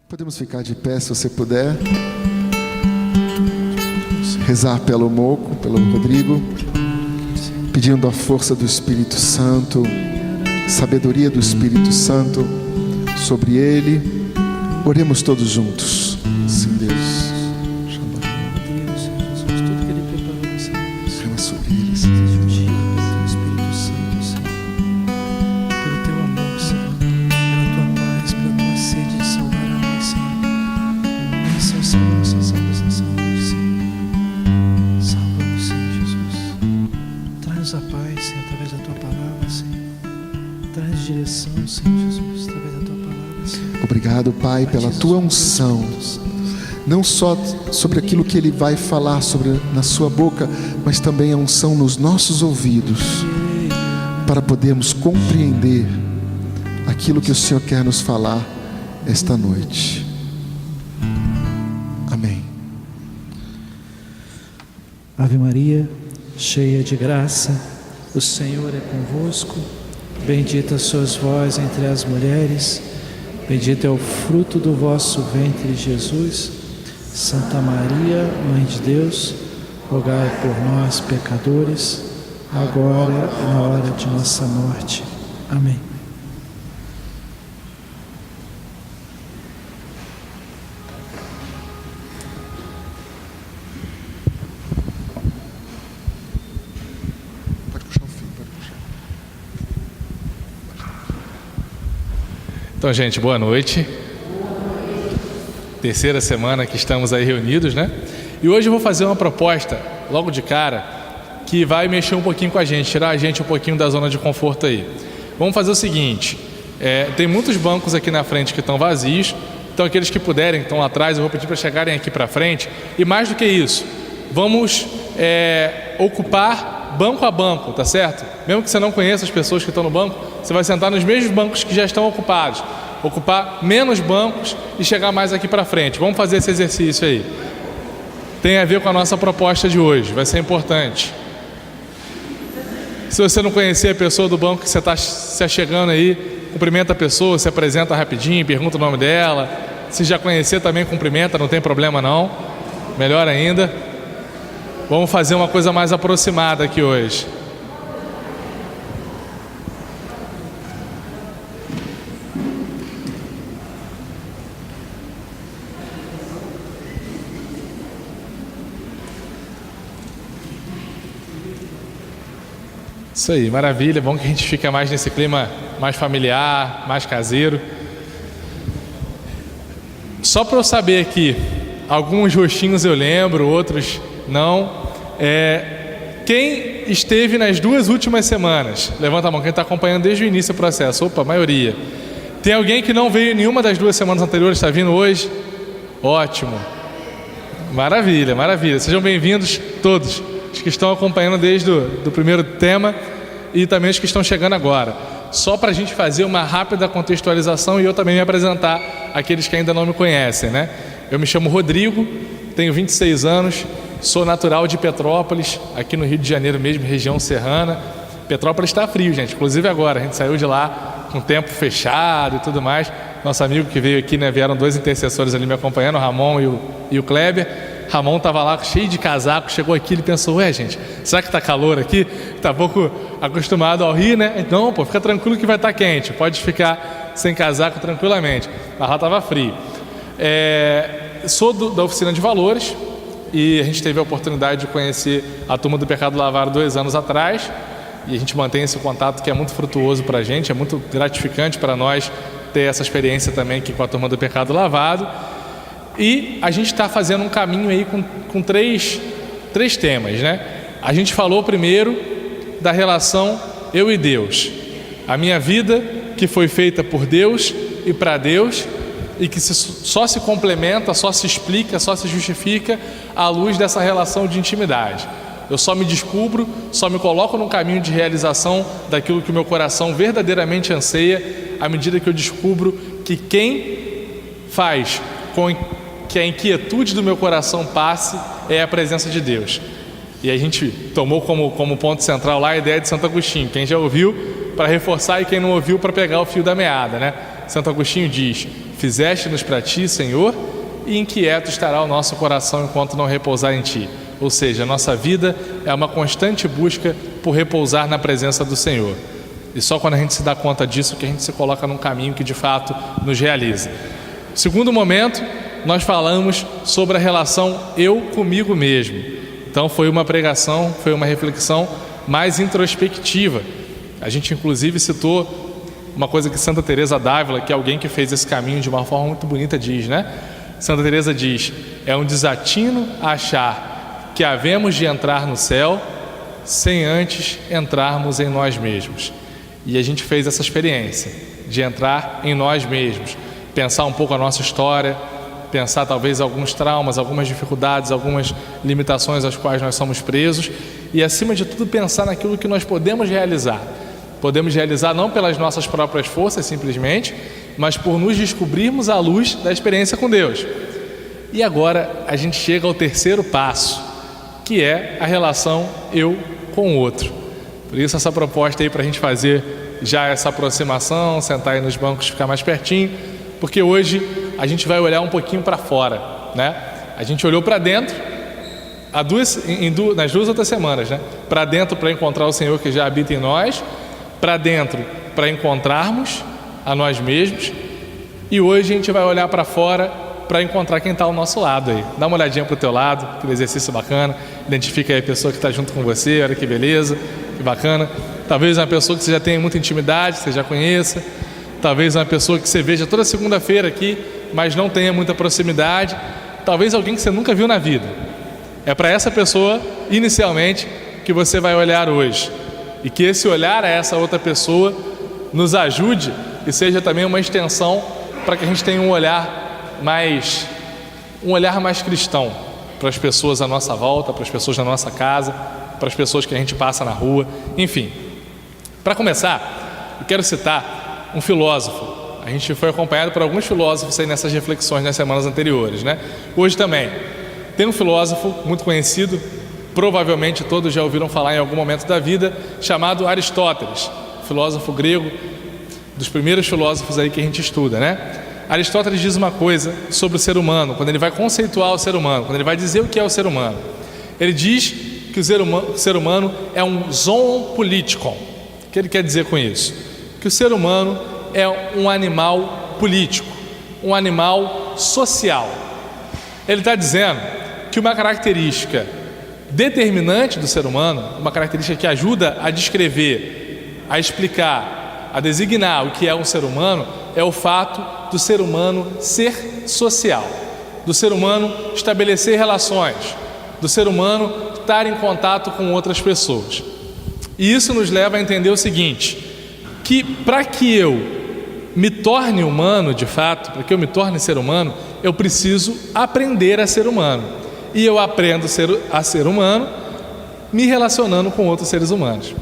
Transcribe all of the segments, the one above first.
Podemos ficar de pé se você puder. Rezar pelo Moco, pelo Rodrigo, pedindo a força do Espírito Santo, sabedoria do Espírito Santo sobre ele. Oremos todos juntos. Sim, Deus. Tudo que ele preparou nessa noite. Rema sobre ele, Senhor. Pelo Espírito Santo, Senhor. Pelo teu amor, Senhor. Pela tua paz, pela tua sede de salvar a nós, Senhor. Essa é o Senhor, nossa salvação nessa noite, Senhor. Salva-nos, Senhor Jesus. Traz a paz, Senhor, através da tua palavra, Senhor. Traz direção, Senhor Jesus, através da tua palavra, Senhor. Obrigado, Pai, pela tua unção. Não só sobre aquilo que ele vai falar na sua boca, mas também a unção nos nossos ouvidos, para podermos compreender aquilo que o Senhor quer nos falar esta noite. Amém. Ave Maria, cheia de graça, o Senhor é convosco. Bendita sois vós entre as mulheres, bendito é o fruto do vosso ventre, Jesus. Santa Maria, Mãe de Deus, rogai por nós, pecadores, agora e na hora de nossa morte. Amém. Pode puxar o fio, pode puxar. Então, gente, boa noite. Terceira semana que estamos aí reunidos, né? E hoje eu vou fazer uma proposta, logo de cara, que vai mexer um pouquinho com a gente, tirar a gente um pouquinho da zona de conforto aí. Vamos fazer o seguinte, tem muitos bancos aqui na frente que estão vazios, então aqueles que puderem, que estão lá atrás, eu vou pedir para chegarem aqui para frente. E mais do que isso, vamos ocupar banco a banco, tá certo? Mesmo que você não conheça as pessoas que estão no banco, você vai sentar nos mesmos bancos que já estão ocupados. Ocupar menos bancos e chegar mais aqui para frente. Vamos fazer esse exercício aí. Tem a ver com a nossa proposta de hoje, vai ser importante. Se você não conhecer a pessoa do banco que você está se achegando aí, cumprimenta a pessoa, se apresenta rapidinho, pergunta o nome dela. Se já conhecer também, cumprimenta, não tem problema não. Melhor ainda. Vamos fazer uma coisa mais aproximada aqui hoje. Isso aí, maravilha, bom que a gente fica mais nesse clima mais familiar, mais caseiro. Só para eu saber aqui, alguns rostinhos eu lembro, outros não. Quem esteve nas 2 últimas semanas? Levanta a mão, quem está acompanhando desde o início do processo. Opa, a maioria. Tem alguém que não veio nenhuma das 2 semanas anteriores, está vindo hoje? Ótimo. Maravilha, maravilha. Sejam bem-vindos todos, os que estão acompanhando desde o primeiro tema e também os que estão chegando agora. Só para a gente fazer uma rápida contextualização e eu também me apresentar àqueles que ainda não me conhecem, né? Eu me chamo Rodrigo, tenho 26 anos, sou natural de Petrópolis, aqui no Rio de Janeiro mesmo, região serrana. Petrópolis está frio, gente, inclusive agora, a gente saiu de lá com o tempo fechado e tudo mais. Nosso amigo que veio aqui, né, vieram 2 intercessores ali me acompanhando, o Ramon e o Kleber. Ramon estava lá cheio de casaco, chegou aqui, ele pensou, gente, será que está calor aqui? Está pouco acostumado ao Rio, né? Não, pô, fica tranquilo que vai estar quente, pode ficar sem casaco tranquilamente. Mas lá estava frio. Sou da oficina de valores e a gente teve a oportunidade de conhecer a turma do Pecado Lavado 2 anos atrás e a gente mantém esse contato que é muito frutuoso para a gente, é muito gratificante para nós ter essa experiência também aqui com a turma do Pecado Lavado. E a gente está fazendo um caminho aí com três temas, né? A gente falou primeiro da relação eu e Deus. A minha vida que foi feita por Deus e para Deus e que só se complementa, só se explica, só se justifica à luz dessa relação de intimidade. Eu só me descubro, só me coloco num caminho de realização daquilo que o meu coração verdadeiramente anseia à medida que eu descubro que quem faz com que a inquietude do meu coração passe é a presença de Deus. E a gente tomou como ponto central lá a ideia de Santo Agostinho. Quem já ouviu, para reforçar, e quem não ouviu, para pegar o fio da meada, né? Santo Agostinho diz: Fizeste-nos para ti, Senhor, e inquieto estará o nosso coração enquanto não repousar em ti. Ou seja, a nossa vida é uma constante busca por repousar na presença do Senhor. E só quando a gente se dá conta disso que a gente se coloca num caminho que de fato nos realiza. Segundo momento, nós falamos sobre a relação eu comigo mesmo. Então foi uma pregação, foi uma reflexão mais introspectiva. A gente inclusive citou uma coisa que Santa Teresa d'Ávila, que é alguém que fez esse caminho de uma forma muito bonita, diz, né? Santa Teresa diz: é um desatino achar que havemos de entrar no céu sem antes entrarmos em nós mesmos. E a gente fez essa experiência de entrar em nós mesmos, pensar um pouco a nossa história, pensar talvez alguns traumas, algumas dificuldades, algumas limitações às quais nós somos presos e, acima de tudo, pensar naquilo que nós podemos realizar. Podemos realizar não pelas nossas próprias forças, simplesmente, mas por nos descobrirmos à luz da experiência com Deus. E agora a gente chega ao terceiro passo, que é a relação eu com o outro. Por isso essa proposta aí para a gente fazer já essa aproximação, sentar aí nos bancos, ficar mais pertinho, porque hoje a gente vai olhar um pouquinho para fora, né? A gente olhou para dentro nas duas outras semanas, né? Para dentro para encontrar o Senhor que já habita em nós, para dentro para encontrarmos a nós mesmos, e hoje a gente vai olhar para fora para encontrar quem está ao nosso lado aí. Dá uma olhadinha para o teu lado, aquele exercício bacana, identifica aí a pessoa que está junto com você, olha que beleza, que bacana. Talvez uma pessoa que você já tenha muita intimidade, que você já conheça, talvez uma pessoa que você veja toda segunda-feira aqui, mas não tenha muita proximidade, talvez alguém que você nunca viu na vida. É para essa pessoa, inicialmente, que você vai olhar hoje. E que esse olhar a essa outra pessoa nos ajude e seja também uma extensão para que a gente tenha um olhar mais cristão para as pessoas à nossa volta, para as pessoas na nossa casa, para as pessoas que a gente passa na rua, enfim. Para começar, eu quero citar um filósofo. A gente foi acompanhado por alguns filósofos aí nessas reflexões nas semanas anteriores, né? Hoje também tem um filósofo muito conhecido, provavelmente todos já ouviram falar em algum momento da vida, chamado Aristóteles, filósofo grego, dos primeiros filósofos aí que a gente estuda, né? Aristóteles diz uma coisa sobre o ser humano, quando ele vai conceituar o ser humano, quando ele vai dizer o que é o ser humano. Ele diz que o ser humano é um zoon politikon. O que ele quer dizer com isso? Que o ser humano é um animal político, um animal social. Ele está dizendo que uma característica determinante do ser humano, uma característica que ajuda a descrever, a explicar, a designar o que é um ser humano, é o fato do ser humano ser social, do ser humano estabelecer relações, do ser humano estar em contato com outras pessoas. E isso nos leva a entender o seguinte, que para que eu me torne humano de fato, para que eu me torne ser humano, eu preciso aprender a ser humano. E eu aprendo a ser humano me relacionando com outros seres humanos.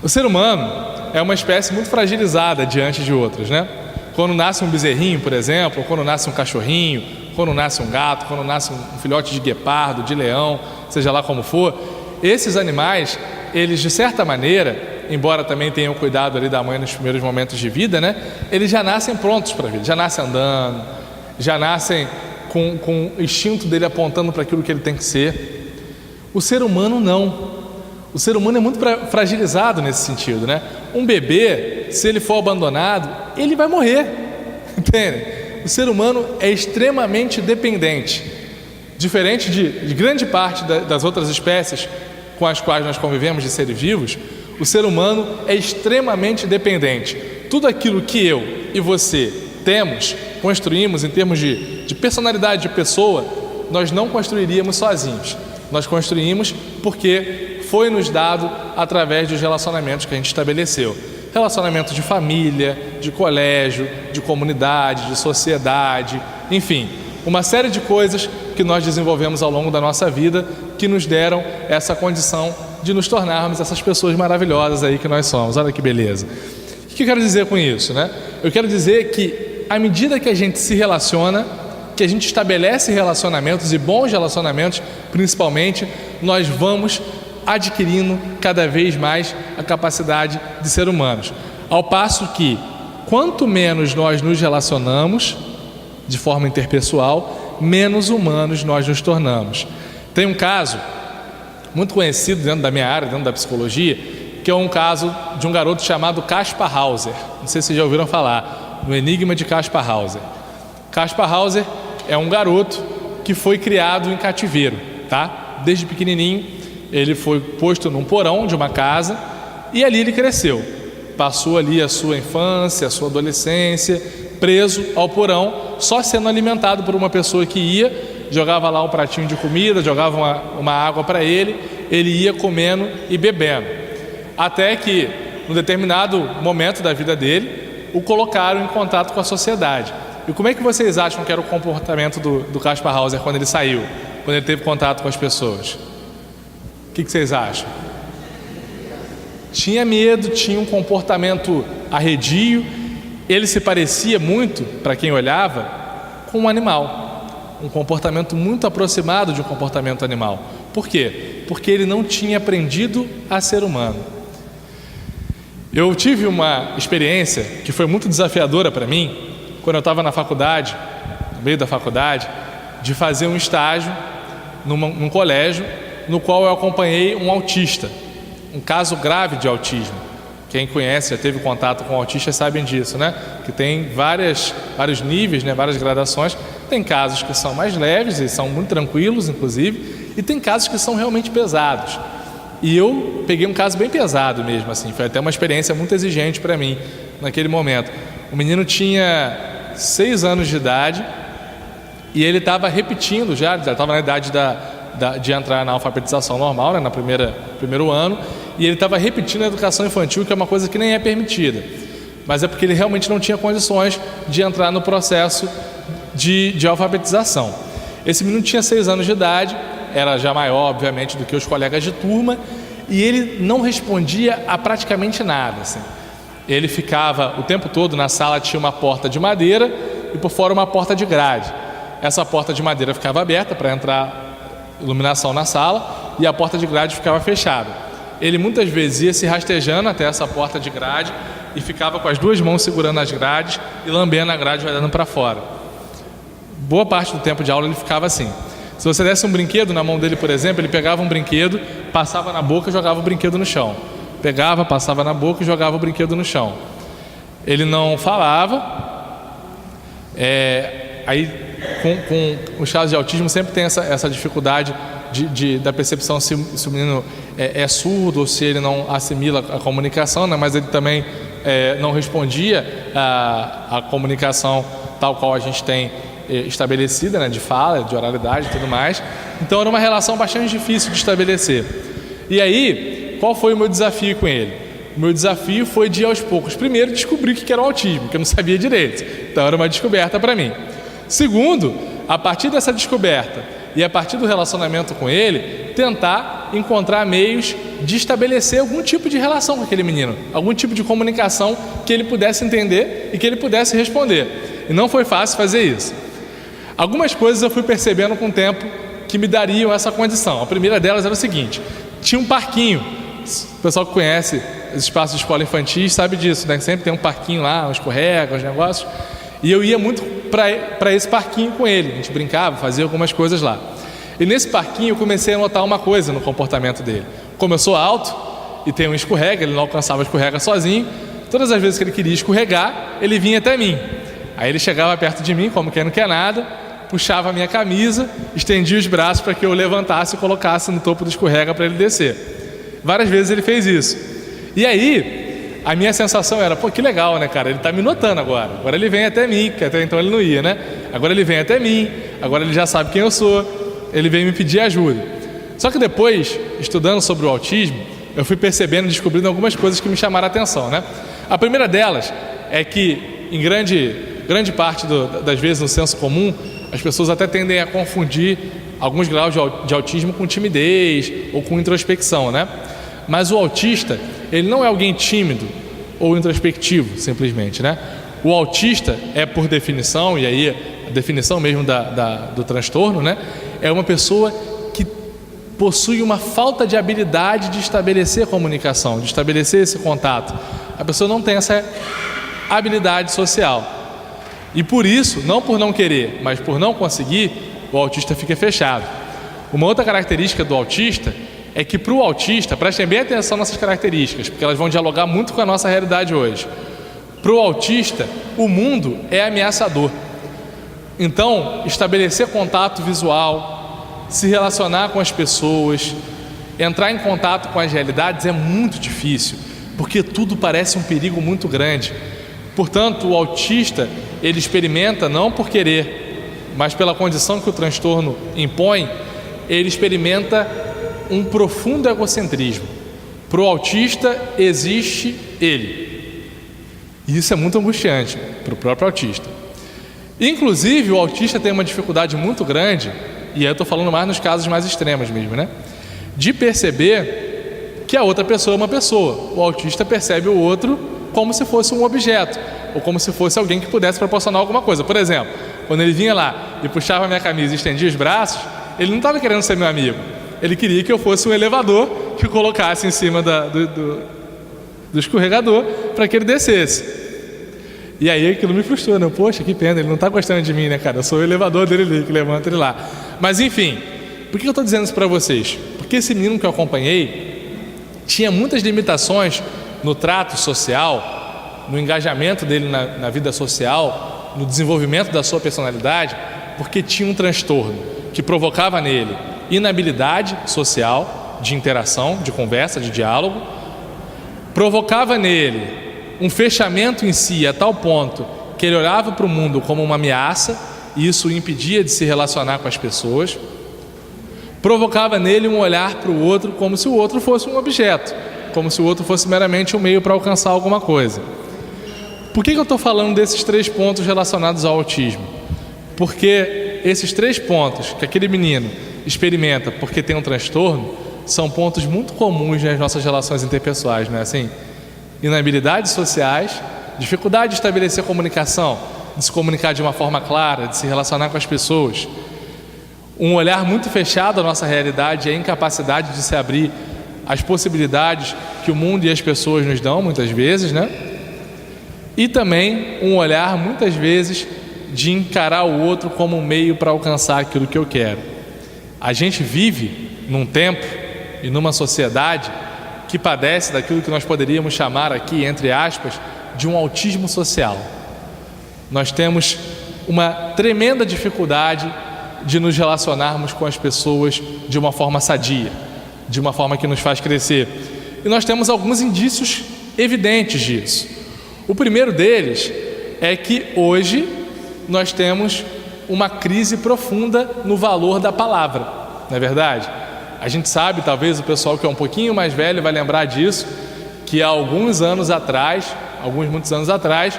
O ser humano é uma espécie muito fragilizada diante de outros, né? Quando nasce um bezerrinho, por exemplo, ou quando nasce um cachorrinho, quando nasce um gato, quando nasce um filhote de guepardo, de leão, seja lá como for, esses animais, eles de certa maneira, embora também tenham cuidado ali da mãe nos primeiros momentos de vida, né? Eles já nascem prontos para a vida, já nascem andando, já nascem com o instinto dele apontando para aquilo que ele tem que ser. O ser humano não. O ser humano é muito fragilizado nesse sentido, né? Um bebê, se ele for abandonado, ele vai morrer, entende? O ser humano é extremamente dependente, diferente de grande parte das outras espécies com as quais nós convivemos, de seres vivos. O ser humano é extremamente dependente. Tudo aquilo que eu e você temos, construímos em termos de personalidade de pessoa, nós não construiríamos sozinhos. Nós construímos porque foi nos dado através dos relacionamentos que a gente estabeleceu. Relacionamentos de família, de colégio, de comunidade, de sociedade, enfim, uma série de coisas que nós desenvolvemos ao longo da nossa vida que nos deram essa condição de nos tornarmos essas pessoas maravilhosas aí que nós somos. Olha que beleza. O que eu quero dizer com isso, né? Eu quero dizer que à medida que a gente se relaciona, que a gente estabelece relacionamentos e bons relacionamentos, principalmente, nós vamos adquirindo cada vez mais a capacidade de ser humanos. Ao passo que, quanto menos nós nos relacionamos de forma interpessoal, menos humanos nós nos tornamos. Tem um caso muito conhecido dentro da minha área, dentro da psicologia, que é um caso de um garoto chamado Kaspar Hauser. Não sei se vocês já ouviram falar, no Enigma de Kaspar Hauser. Kaspar Hauser é um garoto que foi criado em cativeiro, tá? Desde pequenininho, ele foi posto num porão de uma casa e ali ele cresceu. Passou ali a sua infância, a sua adolescência, preso ao porão, só sendo alimentado por uma pessoa que ia, jogava lá um pratinho de comida, jogava uma água para ele ia comendo e bebendo. Até que, num determinado momento da vida dele, o colocaram em contato com a sociedade. E como é que vocês acham que era o comportamento do Kaspar Hauser quando ele saiu, quando ele teve contato com as pessoas? O que vocês acham? Tinha medo, tinha um comportamento arredio, ele se parecia muito, para quem olhava, com um animal. Um comportamento muito aproximado de um comportamento animal. Por quê? Porque ele não tinha aprendido a ser humano. Eu tive uma experiência que foi muito desafiadora para mim, quando eu estava na faculdade, no meio da faculdade, de fazer um estágio num colégio, no qual eu acompanhei um autista, um caso grave de autismo. Quem conhece, já teve contato com autistas, sabem disso, né? Que tem vários níveis, né? Várias gradações. Tem casos que são mais leves e são muito tranquilos, inclusive, e tem casos que são realmente pesados. E eu peguei um caso bem pesado mesmo, assim. Foi até uma experiência muito exigente para mim naquele momento. O menino tinha 6 anos de idade e ele estava repetindo já estava na idade de entrar na alfabetização normal, né, primeiro ano, e ele estava repetindo a educação infantil, que é uma coisa que nem é permitida, mas é porque ele realmente não tinha condições de entrar no processo de alfabetização. Esse menino tinha 6 anos de idade, era já maior, obviamente, do que os colegas de turma, e ele não respondia a praticamente nada, assim. Ele ficava o tempo todo na sala, tinha uma porta de madeira e por fora uma porta de grade. Essa porta de madeira ficava aberta para entrar iluminação na sala e a porta de grade ficava fechada. Ele muitas vezes ia se rastejando até essa porta de grade e ficava com as 2 mãos segurando as grades e lambendo a grade e olhando para fora. Boa parte do tempo de aula ele ficava assim. Se você desse um brinquedo na mão dele, por exemplo, ele pegava um brinquedo, passava na boca e jogava o brinquedo no chão. Pegava, passava na boca e jogava o brinquedo no chão. Ele não falava. Aí com os casos de autismo sempre tem essa dificuldade da percepção se o menino é surdo ou se ele não assimila a comunicação, né? Mas ele também não respondia a comunicação tal qual a gente tem estabelecida, né? De fala, de oralidade e tudo mais. Então era uma relação bastante difícil de estabelecer. E aí, qual foi o meu desafio com ele? O meu desafio foi de, aos poucos, primeiro descobrir o que era o autismo, que eu não sabia direito. Então era uma descoberta para mim. Segundo, a partir dessa descoberta e a partir do relacionamento com ele, tentar encontrar meios de estabelecer algum tipo de relação com aquele menino, algum tipo de comunicação que ele pudesse entender e que ele pudesse responder. E não foi fácil fazer isso. Algumas coisas eu fui percebendo com o tempo que me dariam essa condição. A primeira delas era o seguinte: tinha um parquinho. O pessoal que conhece os espaços de escola infantil sabe disso, né? Sempre tem um parquinho lá, um escorrega, uns negócios. E eu ia muito para esse parquinho com ele. A gente brincava, fazia algumas coisas lá. E nesse parquinho eu comecei a notar uma coisa no comportamento dele. Como eu sou alto e tem um escorrega, ele não alcançava o escorrega sozinho. Todas as vezes que ele queria escorregar, ele vinha até mim. Aí ele chegava perto de mim, como quem não quer nada, puxava a minha camisa, estendia os braços para que eu levantasse e colocasse no topo do escorrega para ele descer. Várias vezes ele fez isso. E aí a minha sensação era, pô, que legal, né, cara? Ele tá me notando agora. Agora ele vem até mim, que até então ele não ia, né? Agora ele vem até mim, agora ele já sabe quem eu sou, ele vem me pedir ajuda. Só que depois, estudando sobre o autismo, eu fui percebendo, descobrindo algumas coisas que me chamaram a atenção, né? A primeira delas é que, em grande parte das vezes no senso comum, as pessoas até tendem a confundir alguns graus de autismo com timidez ou com introspecção, né? Mas o autista, ele não é alguém tímido ou introspectivo, simplesmente, né? O autista é, por definição, e aí a definição mesmo do transtorno, né? É uma pessoa que possui uma falta de habilidade de estabelecer comunicação, de estabelecer esse contato. A pessoa não tem habilidade social. E por isso, não por não querer, mas por não conseguir, o autista fica fechado. Uma outra característica do autista é que para o autista, prestem bem atenção nessas características, porque elas vão dialogar muito com a nossa realidade hoje. Para o autista, o mundo é ameaçador. Então, estabelecer contato visual, se relacionar com as pessoas, entrar em contato com as realidades é muito difícil, porque tudo parece um perigo muito grande. Portanto, o autista, ele experimenta não por querer, mas pela condição que o transtorno impõe, ele experimenta um profundo egocentrismo. Para o autista, existe ele. E isso é muito angustiante para o próprio autista. Inclusive, o autista tem uma dificuldade muito grande, e aí eu estou falando mais nos casos mais extremos mesmo, né? De perceber que a outra pessoa é uma pessoa. O autista percebe o outro como se fosse um objeto, ou como se fosse alguém que pudesse proporcionar alguma coisa. Por exemplo, quando ele vinha lá e puxava a minha camisa e estendia os braços, ele não estava querendo ser meu amigo. Ele queria que eu fosse um elevador que colocasse em cima do escorregador para que ele descesse. E aí aquilo me frustrou, né? Poxa, que pena, ele não está gostando de mim, né, cara? Eu sou o elevador dele ali, que levanta ele lá. Mas enfim, por que eu estou dizendo isso para vocês? Porque esse menino que eu acompanhei tinha muitas limitações no trato social, no engajamento dele na vida social, no desenvolvimento da sua personalidade, porque tinha um transtorno que provocava nele inabilidade social, de interação, de conversa, de diálogo, provocava nele um fechamento em si a tal ponto que ele olhava para o mundo como uma ameaça e isso o impedia de se relacionar com as pessoas, provocava nele um olhar para o outro como se o outro fosse um objeto, como se o outro fosse meramente um meio para alcançar alguma coisa. Por que eu estou falando desses 3 pontos relacionados ao autismo? Porque esses 3 pontos que aquele menino experimenta porque tem um transtorno são pontos muito comuns nas nossas relações interpessoais, não é assim? Inabilidades sociais, dificuldade de estabelecer comunicação, de se comunicar de uma forma clara, de se relacionar com as pessoas, um olhar muito fechado à nossa realidade e a incapacidade de se abrir às possibilidades que o mundo e as pessoas nos dão muitas vezes, né? E também um olhar muitas vezes de encarar o outro como um meio para alcançar aquilo que eu quero. A gente vive num tempo e numa sociedade que padece daquilo que nós poderíamos chamar aqui, entre aspas, de um autismo social. Nós temos uma tremenda dificuldade de nos relacionarmos com as pessoas de uma forma sadia, de uma forma que nos faz crescer. E nós temos alguns indícios evidentes disso. O primeiro deles é que hoje nós temos uma crise profunda no valor da palavra, não é verdade? A gente sabe, talvez o pessoal que é um pouquinho mais velho vai lembrar disso, que há alguns anos atrás, muitos anos atrás,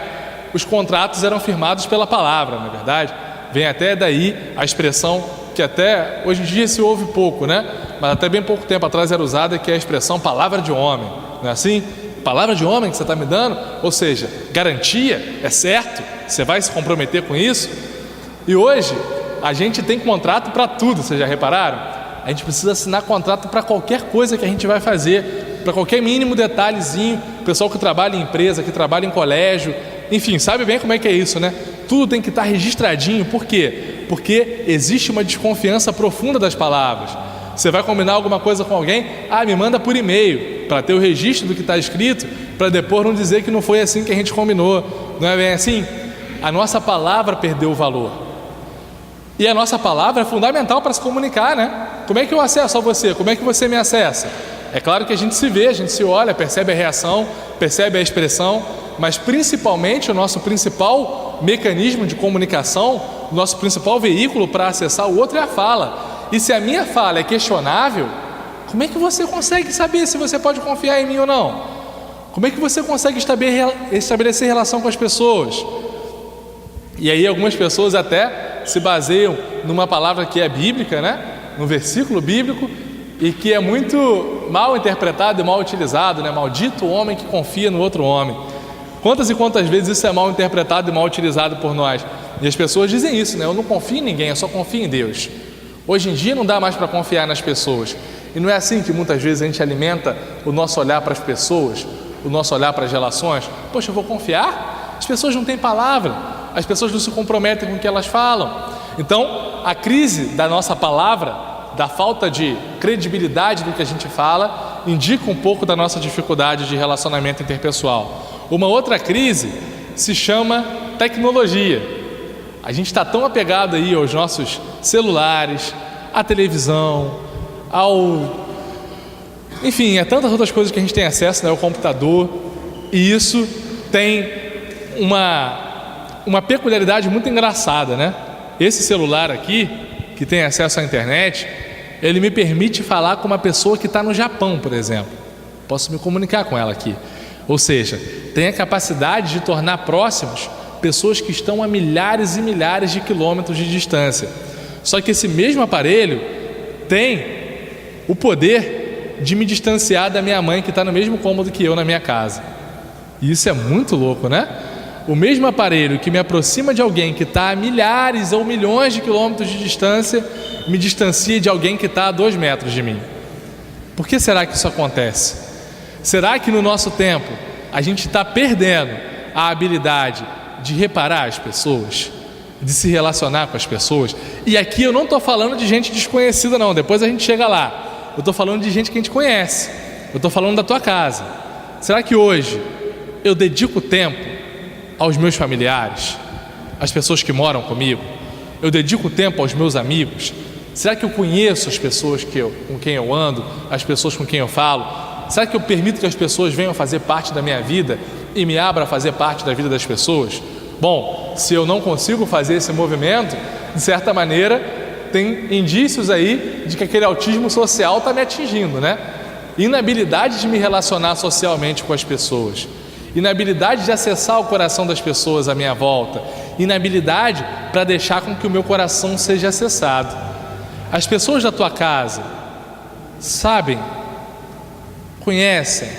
os contratos eram firmados pela palavra, não é verdade? Vem até daí a expressão que até hoje em dia se ouve pouco, né? Mas até bem pouco tempo atrás era usada, que é a expressão palavra de homem, não é assim? Palavra de homem que você está me dando, ou seja, garantia, é certo, você vai se comprometer com isso? E hoje a gente tem contrato para tudo, vocês já repararam? A gente precisa assinar contrato para qualquer coisa que a gente vai fazer, para qualquer mínimo detalhezinho. O pessoal que trabalha em empresa, que trabalha em colégio, enfim, sabe bem como é que é isso, né? Tudo tem que estar registradinho. Por quê? Porque existe uma desconfiança profunda das palavras. Você vai combinar alguma coisa com alguém, me manda por e-mail, para ter o registro do que está escrito, para depois não dizer que não foi assim que a gente combinou. Não é bem assim? A nossa palavra perdeu o valor. E a nossa palavra é fundamental para se comunicar, né? Como é que eu acesso a você? Como é que você me acessa? É claro que a gente se vê, a gente se olha, percebe a reação, percebe a expressão, mas principalmente o nosso principal mecanismo de comunicação, o nosso principal veículo para acessar o outro é a fala. E se a minha fala é questionável, como é que você consegue saber se você pode confiar em mim ou não? Como é que você consegue estabelecer relação com as pessoas? E aí algumas pessoas até se baseiam numa palavra que é bíblica, né? Num versículo bíblico, e que é muito mal interpretado e mal utilizado, né? Maldito o homem que confia no outro homem. Quantas e quantas vezes isso é mal interpretado e mal utilizado por nós? E as pessoas dizem isso, né? Eu não confio em ninguém, eu só confio em Deus. Hoje em dia não dá mais para confiar nas pessoas. E não é assim que muitas vezes a gente alimenta o nosso olhar para as pessoas, o nosso olhar para as relações? Poxa, eu vou confiar? As pessoas não têm palavra, as pessoas não se comprometem com o que elas falam. Então, a crise da nossa palavra, da falta de credibilidade do que a gente fala, indica um pouco da nossa dificuldade de relacionamento interpessoal. Uma outra crise se chama tecnologia. A gente está tão apegado aí aos nossos celulares, à televisão, enfim, a tantas outras coisas que a gente tem acesso, né, ao computador, e isso tem uma peculiaridade muito engraçada, né? Esse celular aqui, que tem acesso à internet, ele me permite falar com uma pessoa que está no Japão, por exemplo. Posso me comunicar com ela aqui. Ou seja, tem a capacidade de tornar próximos pessoas que estão a milhares e milhares de quilômetros de distância. Só que esse mesmo aparelho tem o poder de me distanciar da minha mãe, que está no mesmo cômodo que eu na minha casa. E isso é muito louco, né? O mesmo aparelho que me aproxima de alguém que está a milhares ou milhões de quilômetros de distância, me distancia de alguém que está a 2 metros de mim. Por que será que isso acontece? Será que no nosso tempo a gente está perdendo a habilidade de reparar as pessoas, de se relacionar com as pessoas? E aqui eu não estou falando de gente desconhecida não, depois a gente chega lá. Eu estou falando de gente que a gente conhece. Eu estou falando da tua casa. Será que hoje eu dedico tempo aos meus familiares, às pessoas que moram comigo? Eu dedico tempo aos meus amigos? Será que eu conheço as pessoas com quem eu ando, as pessoas com quem eu falo? Será que eu permito que as pessoas venham fazer parte da minha vida e me abra a fazer parte da vida das pessoas? Bom, se eu não consigo fazer esse movimento, de certa maneira, tem indícios aí de que aquele autismo social está me atingindo, né? Inabilidade de me relacionar socialmente com as pessoas, inabilidade de acessar o coração das pessoas à minha volta, inabilidade para deixar com que o meu coração seja acessado. As pessoas da tua casa sabem, conhecem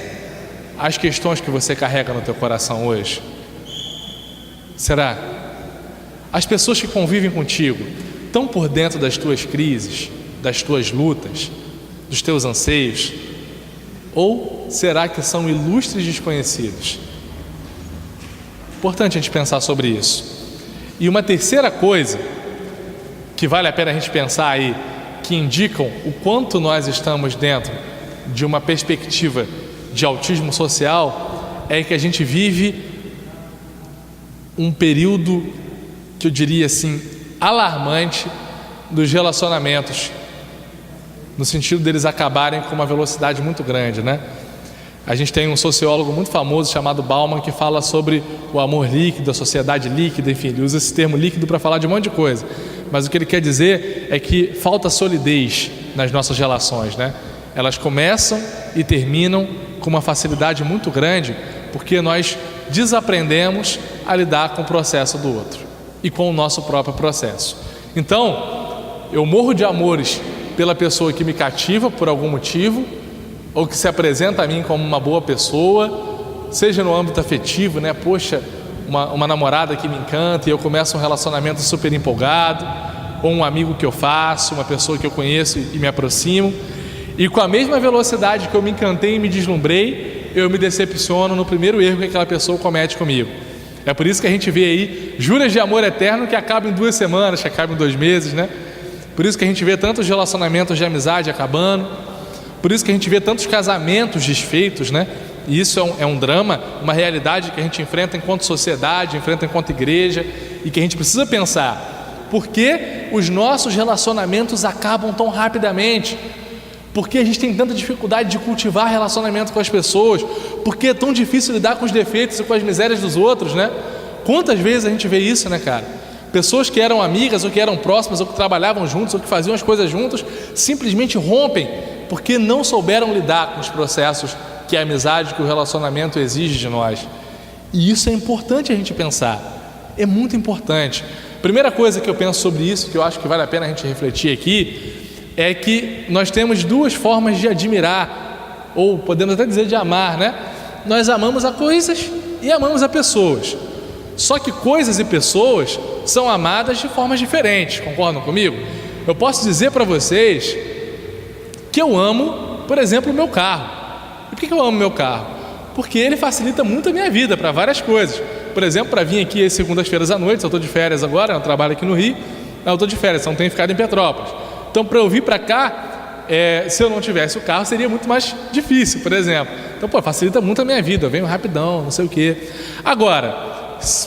as questões que você carrega no teu coração hoje? Será? As pessoas que convivem contigo estão por dentro das tuas crises, das tuas lutas, dos teus anseios? Ou será que são ilustres desconhecidos? Importante a gente pensar sobre isso. E uma terceira coisa que vale a pena a gente pensar aí, que indicam o quanto nós estamos dentro de uma perspectiva de autismo social, é que a gente vive um período que eu diria assim, alarmante dos relacionamentos, no sentido deles acabarem com uma velocidade muito grande, né? A gente tem um sociólogo muito famoso chamado Bauman, que fala sobre o amor líquido, a sociedade líquida, enfim, ele usa esse termo líquido para falar de um monte de coisa, mas o que ele quer dizer é que falta solidez nas nossas relações, né? Elas começam e terminam com uma facilidade muito grande, porque nós desaprendemos a lidar com o processo do outro e com o nosso próprio processo. Então, eu morro de amores pela pessoa que me cativa por algum motivo, ou que se apresenta a mim como uma boa pessoa, seja no âmbito afetivo, né? Poxa, uma namorada que me encanta e eu começo um relacionamento super empolgado, ou um amigo que eu faço, uma pessoa que eu conheço e me aproximo, e com a mesma velocidade que eu me encantei e me deslumbrei, eu me decepciono no primeiro erro que aquela pessoa comete comigo. É por isso que a gente vê aí juras de amor eterno que acabam em 2 semanas, que acabam em 2 meses, né? Por isso que a gente vê tantos relacionamentos de amizade acabando, por isso que a gente vê tantos casamentos desfeitos, né? E isso é um drama, uma realidade que a gente enfrenta enquanto sociedade, enfrenta enquanto igreja, e que a gente precisa pensar: por que os nossos relacionamentos acabam tão rapidamente? Por que a gente tem tanta dificuldade de cultivar relacionamento com as pessoas? Por que é tão difícil lidar com os defeitos e com as misérias dos outros, né? Quantas vezes a gente vê isso, né, cara? Pessoas que eram amigas, ou que eram próximas, ou que trabalhavam juntos, ou que faziam as coisas juntos, simplesmente rompem porque não souberam lidar com os processos que a amizade, que o relacionamento exige de nós. E isso é importante a gente pensar, é muito importante. Primeira coisa que eu penso sobre isso, que eu acho que vale a pena a gente refletir aqui, é que nós temos 2 formas de admirar, ou podemos até dizer de amar, né? Nós amamos a coisas e amamos a pessoas. Só que coisas e pessoas são amadas de formas diferentes, concordam comigo? Eu posso dizer para vocês que eu amo, por exemplo, o meu carro. E por que eu amo meu carro? Porque ele facilita muito a minha vida para várias coisas. por exemplo, para vir aqui às segundas-feiras à noite. Eu estou de férias agora, eu trabalho aqui no Rio, eu estou de férias, então tenho ficado em Petrópolis. Então, para eu vir para cá, se eu não tivesse o carro, seria muito mais difícil, por exemplo. Então, facilita muito a minha vida, eu venho rapidão, não sei o quê. Agora,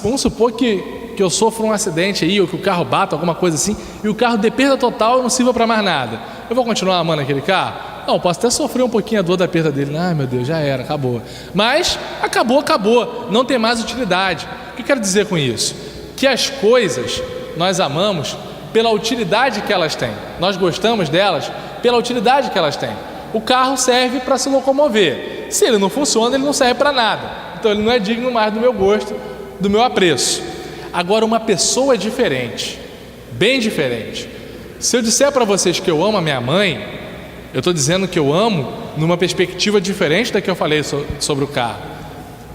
vamos supor que eu sofro um acidente aí, ou que o carro bata, alguma coisa assim, e o carro dê perda total e não sirva para mais nada. Eu vou continuar amando aquele carro? Não, posso até sofrer um pouquinho a dor da perda dele. Ai, meu Deus, já era, acabou. Mas acabou, não tem mais utilidade. O que eu quero dizer com isso? Que as coisas nós amamos pela utilidade que elas têm. Nós gostamos delas pela utilidade que elas têm. O carro serve para se locomover. Se ele não funciona, ele não serve para nada. Então ele não é digno mais do meu gosto, do meu apreço. Agora, uma pessoa é diferente, bem diferente. Se eu disser para vocês que eu amo a minha mãe, eu estou dizendo que eu amo numa perspectiva diferente da que eu falei sobre o carro.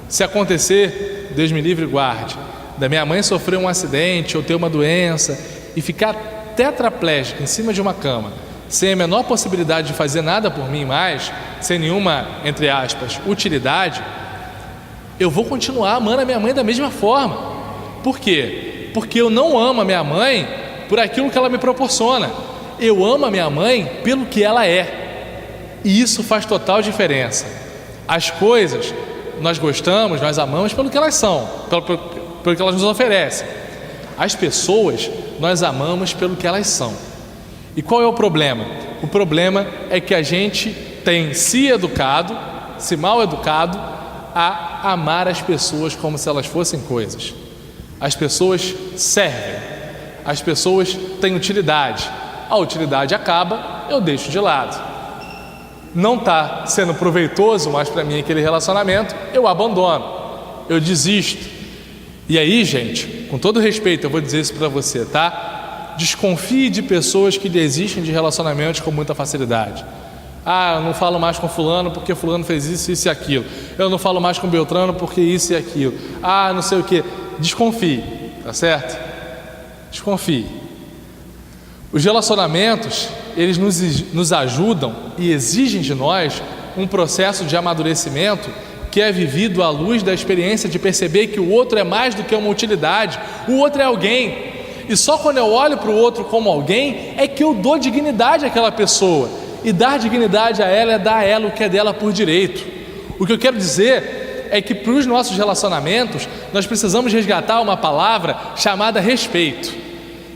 Se acontecer, Deus me livre e guarde, da minha mãe sofrer um acidente ou ter uma doença e ficar tetraplégica em cima de uma cama, sem a menor possibilidade de fazer nada por mim mais, sem nenhuma, entre aspas, utilidade, eu vou continuar amando a minha mãe da mesma forma. Por quê? Porque eu não amo a minha mãe por aquilo que ela me proporciona. Eu amo a minha mãe pelo que ela é. E isso faz total diferença. As coisas nós gostamos, nós amamos pelo que elas são, pelo que elas nos oferecem. As pessoas nós amamos pelo que elas são. E qual é o problema? O problema é que a gente tem se educado, se mal educado, a amar as pessoas como se elas fossem coisas. As pessoas servem, as pessoas têm utilidade. A utilidade acaba, eu deixo de lado. Não está sendo proveitoso mais para mim aquele relacionamento, eu abandono, eu desisto. E aí, gente, com todo respeito, eu vou dizer isso para você, tá? Desconfie de pessoas que desistem de relacionamentos com muita facilidade. Ah, eu não falo mais com fulano porque fulano fez isso, isso e aquilo. Eu não falo mais com Beltrano porque isso e aquilo. Ah, não sei o que. Desconfie, tá certo? Desconfie. Os relacionamentos, eles nos ajudam e exigem de nós um processo de amadurecimento que é vivido à luz da experiência de perceber que o outro é mais do que uma utilidade, o outro é alguém. E só quando eu olho para o outro como alguém é que eu dou dignidade àquela pessoa. E dar dignidade a ela é dar a ela o que é dela por direito. O que eu quero dizer é que para os nossos relacionamentos nós precisamos resgatar uma palavra chamada respeito.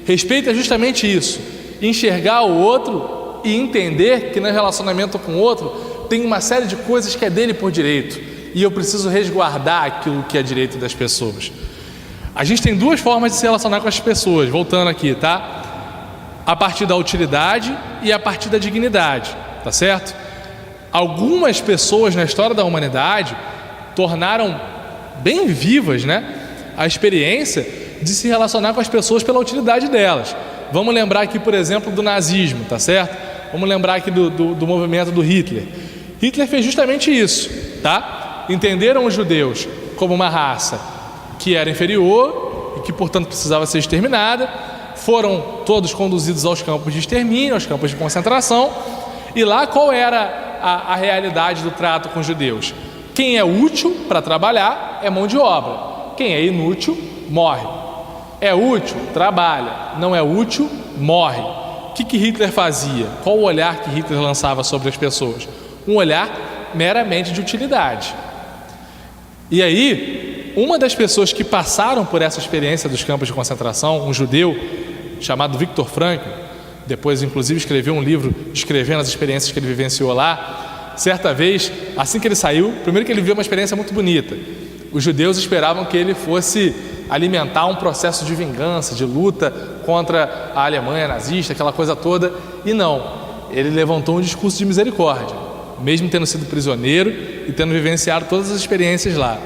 Respeito é justamente isso, enxergar o outro e entender que no relacionamento com o outro tem uma série de coisas que é dele por direito e eu preciso resguardar aquilo que é direito das pessoas. A gente tem duas formas de se relacionar com as pessoas, voltando aqui, tá? A partir da utilidade e a partir da dignidade, tá certo? Algumas pessoas na história da humanidade tornaram bem vivas, né, a experiência de se relacionar com as pessoas pela utilidade delas. Vamos lembrar aqui, por exemplo, do nazismo, tá certo? Vamos lembrar aqui do movimento do Hitler. Hitler fez justamente isso, tá? Entenderam os judeus como uma raça que era inferior e que, portanto, precisava ser exterminada. Foram todos conduzidos aos campos de extermínio, aos campos de concentração. E lá qual era a realidade do trato com os judeus? Quem é útil para trabalhar é mão de obra. Quem é inútil, morre. É útil, trabalha. Não é útil, morre. O que Hitler fazia? Qual o olhar que Hitler lançava sobre as pessoas? Um olhar meramente de utilidade. E aí, uma das pessoas que passaram por essa experiência dos campos de concentração, um judeu chamado Viktor Frankl, depois inclusive escreveu um livro descrevendo as experiências que ele vivenciou lá. Certa vez, assim que ele saiu, primeiro que ele viu uma experiência muito bonita. Os judeus esperavam que ele fosse alimentar um processo de vingança, de luta contra a Alemanha nazista, aquela coisa toda, e não, ele levantou um discurso de misericórdia, mesmo tendo sido prisioneiro e tendo vivenciado todas as experiências lá.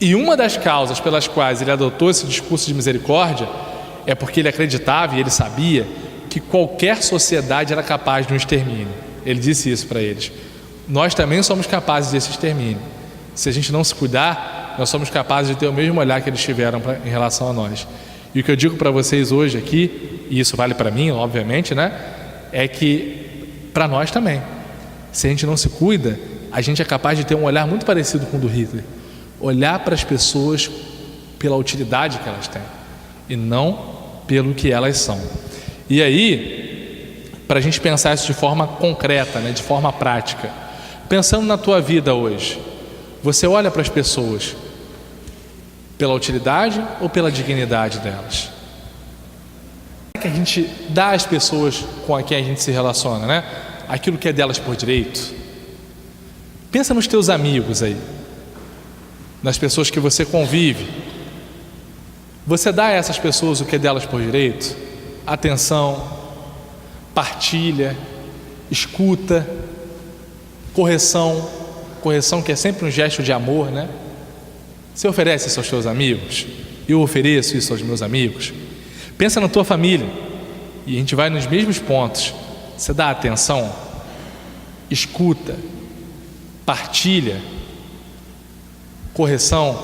E uma das causas pelas quais ele adotou esse discurso de misericórdia é porque ele acreditava e ele sabia que qualquer sociedade era capaz de um extermínio. Ele disse isso para eles. Nós também somos capazes desse extermínio. Se a gente não se cuidar, nós somos capazes de ter o mesmo olhar que eles tiveram em relação a nós. E o que eu digo para vocês hoje aqui, e isso vale para mim, obviamente, né? É que para nós também. Se a gente não se cuida, a gente é capaz de ter um olhar muito parecido com o do Hitler. Olhar para as pessoas pela utilidade que elas têm e não pelo que elas são. E aí, para a gente pensar isso de forma concreta, né, de forma prática, pensando na tua vida hoje, você olha para as pessoas pela utilidade ou pela dignidade delas? Que a gente dá às pessoas com quem a gente se relaciona, né? Aquilo que é delas por direito. Pensa nos teus amigos aí, nas pessoas que você convive. Você dá a essas pessoas o que é delas por direito? Atenção, partilha, escuta, correção que é sempre um gesto de amor, né? Você oferece isso aos teus amigos? Eu ofereço isso aos meus amigos? Pensa na tua família, e a gente vai nos mesmos pontos. Você dá atenção, escuta, partilha, correção.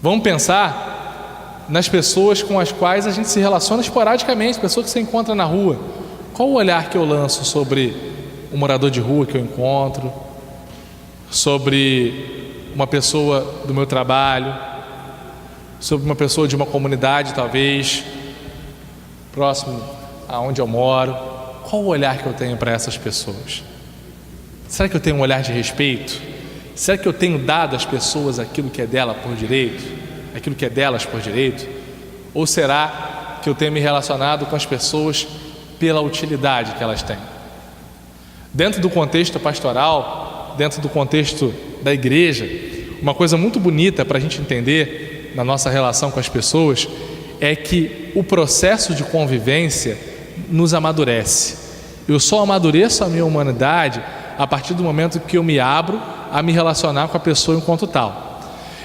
Vamos pensar nas pessoas com as quais a gente se relaciona esporadicamente, pessoas que você encontra na rua. Qual o olhar que eu lanço sobre um morador de rua que eu encontro, sobre uma pessoa do meu trabalho, sobre uma pessoa de uma comunidade, talvez, próximo aonde eu moro? Qual o olhar que eu tenho para essas pessoas? Será que eu tenho um olhar de respeito? Será que eu tenho dado às pessoas aquilo que é dela por direito? Aquilo que é delas por direito? Ou será que eu tenho me relacionado com as pessoas pela utilidade que elas têm? Dentro do contexto pastoral, dentro do contexto da igreja, uma coisa muito bonita para a gente entender na nossa relação com as pessoas é que o processo de convivência nos amadurece. Eu só amadureço a minha humanidade a partir do momento que eu me abro a me relacionar com a pessoa enquanto tal.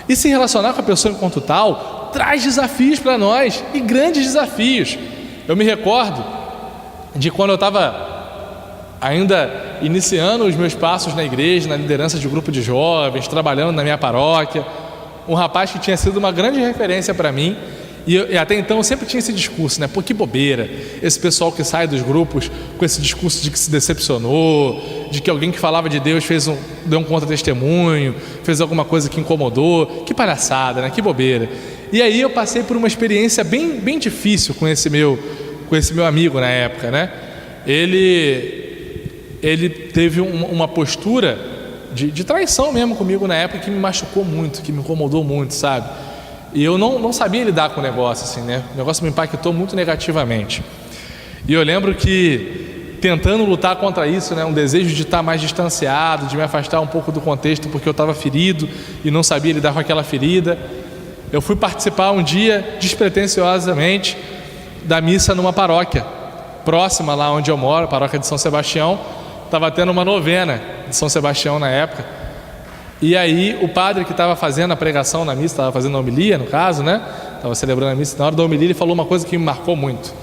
E se relacionar com a pessoa enquanto tal traz desafios para nós, e grandes desafios. Eu me recordo de quando eu estava ainda iniciando os meus passos na igreja, na liderança de grupo de jovens, trabalhando na minha paróquia, um rapaz que tinha sido uma grande referência para mim, e até então eu sempre tinha esse discurso, né? Pô, que bobeira, esse pessoal que sai dos grupos com esse discurso de que se decepcionou, de que alguém que falava de Deus deu um contra-testemunho, fez alguma coisa que incomodou. Que palhaçada, né? Que bobeira. E aí eu passei por uma experiência bem difícil com esse meu amigo na época, né? Ele teve uma postura de traição mesmo comigo na época, que me machucou muito, que me incomodou muito, sabe? E eu não sabia lidar com o negócio, assim, né? O negócio me impactou muito negativamente. E eu lembro que, tentando lutar contra isso, né? Um desejo de estar mais distanciado, de me afastar um pouco do contexto, porque eu estava ferido e não sabia lidar com aquela ferida, eu fui participar um dia, despretensiosamente, da missa numa paróquia próxima lá onde eu moro, paróquia de São Sebastião. Estava tendo uma novena de São Sebastião na época. E aí o padre que estava fazendo a pregação na missa, estava fazendo a homilia, no caso, né? Estava celebrando a missa. Na hora da homilia ele falou uma coisa que me marcou muito.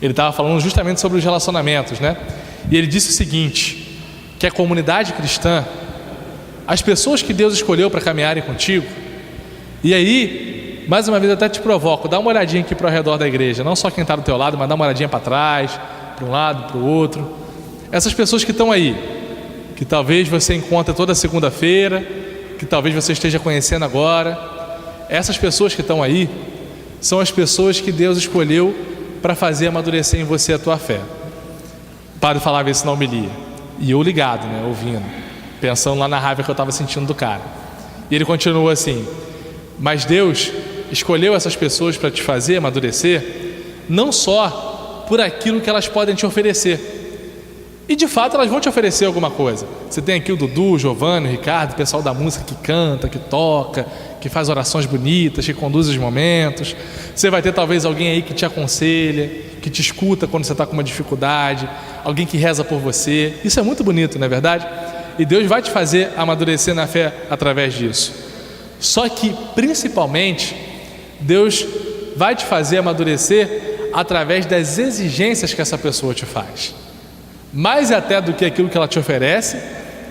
Ele estava falando justamente sobre os relacionamentos, né? E ele disse o seguinte, que a comunidade cristã, as pessoas que Deus escolheu para caminharem contigo, e aí, mais uma vez eu até te provoco, dá uma olhadinha aqui para o redor da igreja, não só quem está do teu lado, mas dá uma olhadinha para trás, para um lado, para o outro. Essas pessoas que estão aí, que talvez você encontre toda segunda-feira, que talvez você esteja conhecendo agora, essas pessoas que estão aí são as pessoas que Deus escolheu para fazer amadurecer em você a tua fé. O padre falava isso na homilia, e eu ligado, né, ouvindo, pensando lá na raiva que eu estava sentindo do cara. E ele continuou assim: mas Deus escolheu essas pessoas para te fazer amadurecer, não só por aquilo que elas podem te oferecer. E de fato elas vão te oferecer alguma coisa. Você tem aqui o Dudu, o Giovanni, o Ricardo, o pessoal da música que canta, que toca, que faz orações bonitas, que conduz os momentos. Você vai ter talvez alguém aí que te aconselha, que te escuta quando você está com uma dificuldade, alguém que reza por você. Isso é muito bonito, não é verdade? E Deus vai te fazer amadurecer na fé através disso. Só que, principalmente, Deus vai te fazer amadurecer através das exigências que essa pessoa te faz. Mais até do que aquilo que ela te oferece,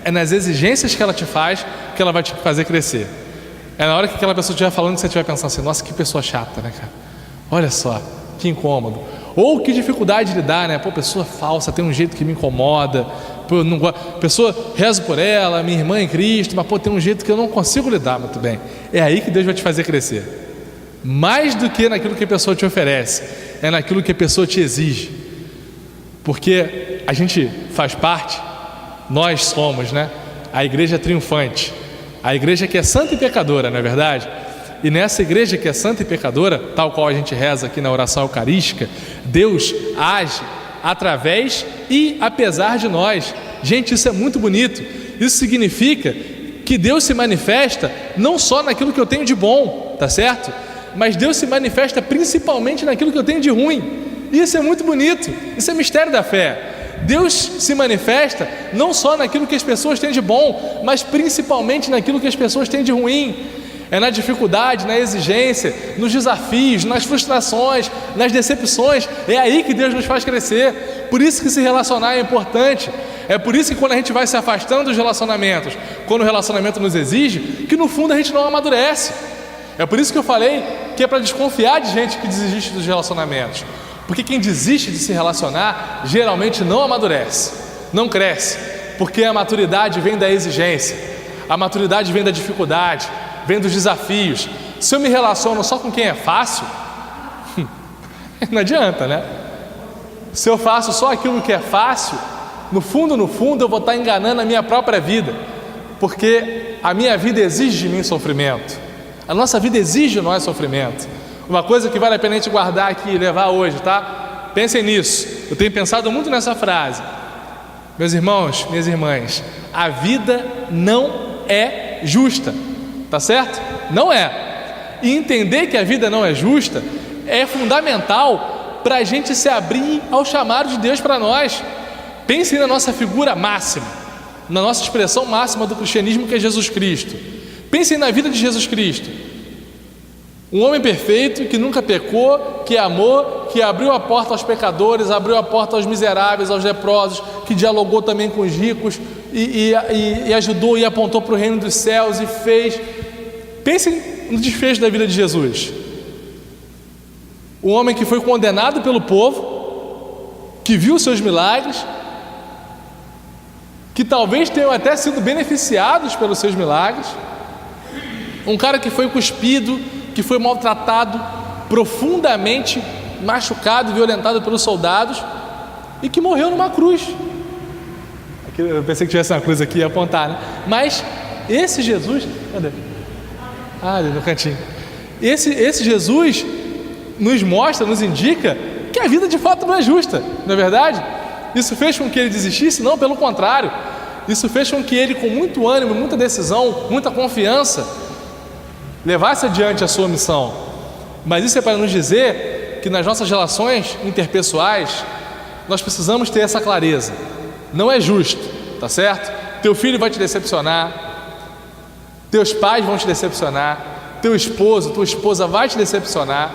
é nas exigências que ela te faz que ela vai te fazer crescer. É na hora que aquela pessoa estiver falando que você estiver pensando assim: nossa, que pessoa chata, né, cara? Olha só, que incômodo. Ou que dificuldade de lidar, né? Pô, pessoa falsa, tem um jeito que me incomoda. Pô, eu não gosto. Pessoa, rezo por ela, minha irmã em Cristo, mas pô, tem um jeito que eu não consigo lidar muito bem. É aí que Deus vai te fazer crescer. Mais do que naquilo que a pessoa te oferece, é naquilo que a pessoa te exige. Porque a gente faz parte, nós somos, né? A igreja triunfante, a igreja que é santa e pecadora, não é verdade? E nessa igreja que é santa e pecadora, tal qual a gente reza aqui na oração eucarística, Deus age através e apesar de nós. Gente, isso é muito bonito. Isso significa que Deus se manifesta não só naquilo que eu tenho de bom, tá certo? Mas Deus se manifesta principalmente naquilo que eu tenho de ruim. Isso é muito bonito. Isso é mistério da fé. Deus se manifesta não só naquilo que as pessoas têm de bom, mas principalmente naquilo que as pessoas têm de ruim. É na dificuldade, na exigência, nos desafios, nas frustrações, nas decepções. É aí que Deus nos faz crescer. Por isso que se relacionar é importante. É por isso que quando a gente vai se afastando dos relacionamentos, quando o relacionamento nos exige, que no fundo a gente não amadurece. É por isso que eu falei que é para desconfiar de gente que desiste dos relacionamentos. Porque quem desiste de se relacionar geralmente não amadurece, não cresce. Porque a maturidade vem da exigência, a maturidade vem da dificuldade, vem dos desafios. Se eu me relaciono só com quem é fácil, não adianta, né? Se eu faço só aquilo que é fácil, no fundo eu vou estar enganando a minha própria vida. Porque a minha vida exige de mim sofrimento. A nossa vida exige de nós sofrimento. Uma coisa que vale a pena a gente guardar aqui e levar hoje, tá? Pensem nisso. Eu tenho pensado muito nessa frase. Meus irmãos, minhas irmãs, a vida não é justa. Tá certo? Não é. E entender que a vida não é justa é fundamental para a gente se abrir ao chamado de Deus para nós. Pensem na nossa figura máxima, na nossa expressão máxima do cristianismo, que é Jesus Cristo. Pensem na vida de Jesus Cristo. Um homem perfeito, que nunca pecou, que amou, que abriu a porta aos pecadores, abriu a porta aos miseráveis, aos leprosos, que dialogou também com os ricos e ajudou e apontou para o reino dos céus e fez. Pensem no desfecho da vida de Jesus. Um homem que foi condenado pelo povo, que viu seus milagres, que talvez tenham até sido beneficiados pelos seus milagres. Um cara que foi cuspido, que foi maltratado, profundamente machucado, violentado pelos soldados, e que morreu numa cruz. Eu pensei que tivesse uma cruz aqui a apontar, né? Mas esse Jesus, cadê? Ah, ali no cantinho. Esse Jesus nos mostra, nos indica que a vida de fato não é justa, não é verdade? Isso fez com que ele desistisse? Não, pelo contrário. Isso fez com que ele, com muito ânimo, muita decisão, muita confiança, levasse adiante a sua missão. Mas isso é para nos dizer que nas nossas relações interpessoais nós precisamos ter essa clareza. Não é justo, tá certo? Teu filho vai te decepcionar, teus pais vão te decepcionar, teu esposo, tua esposa vai te decepcionar.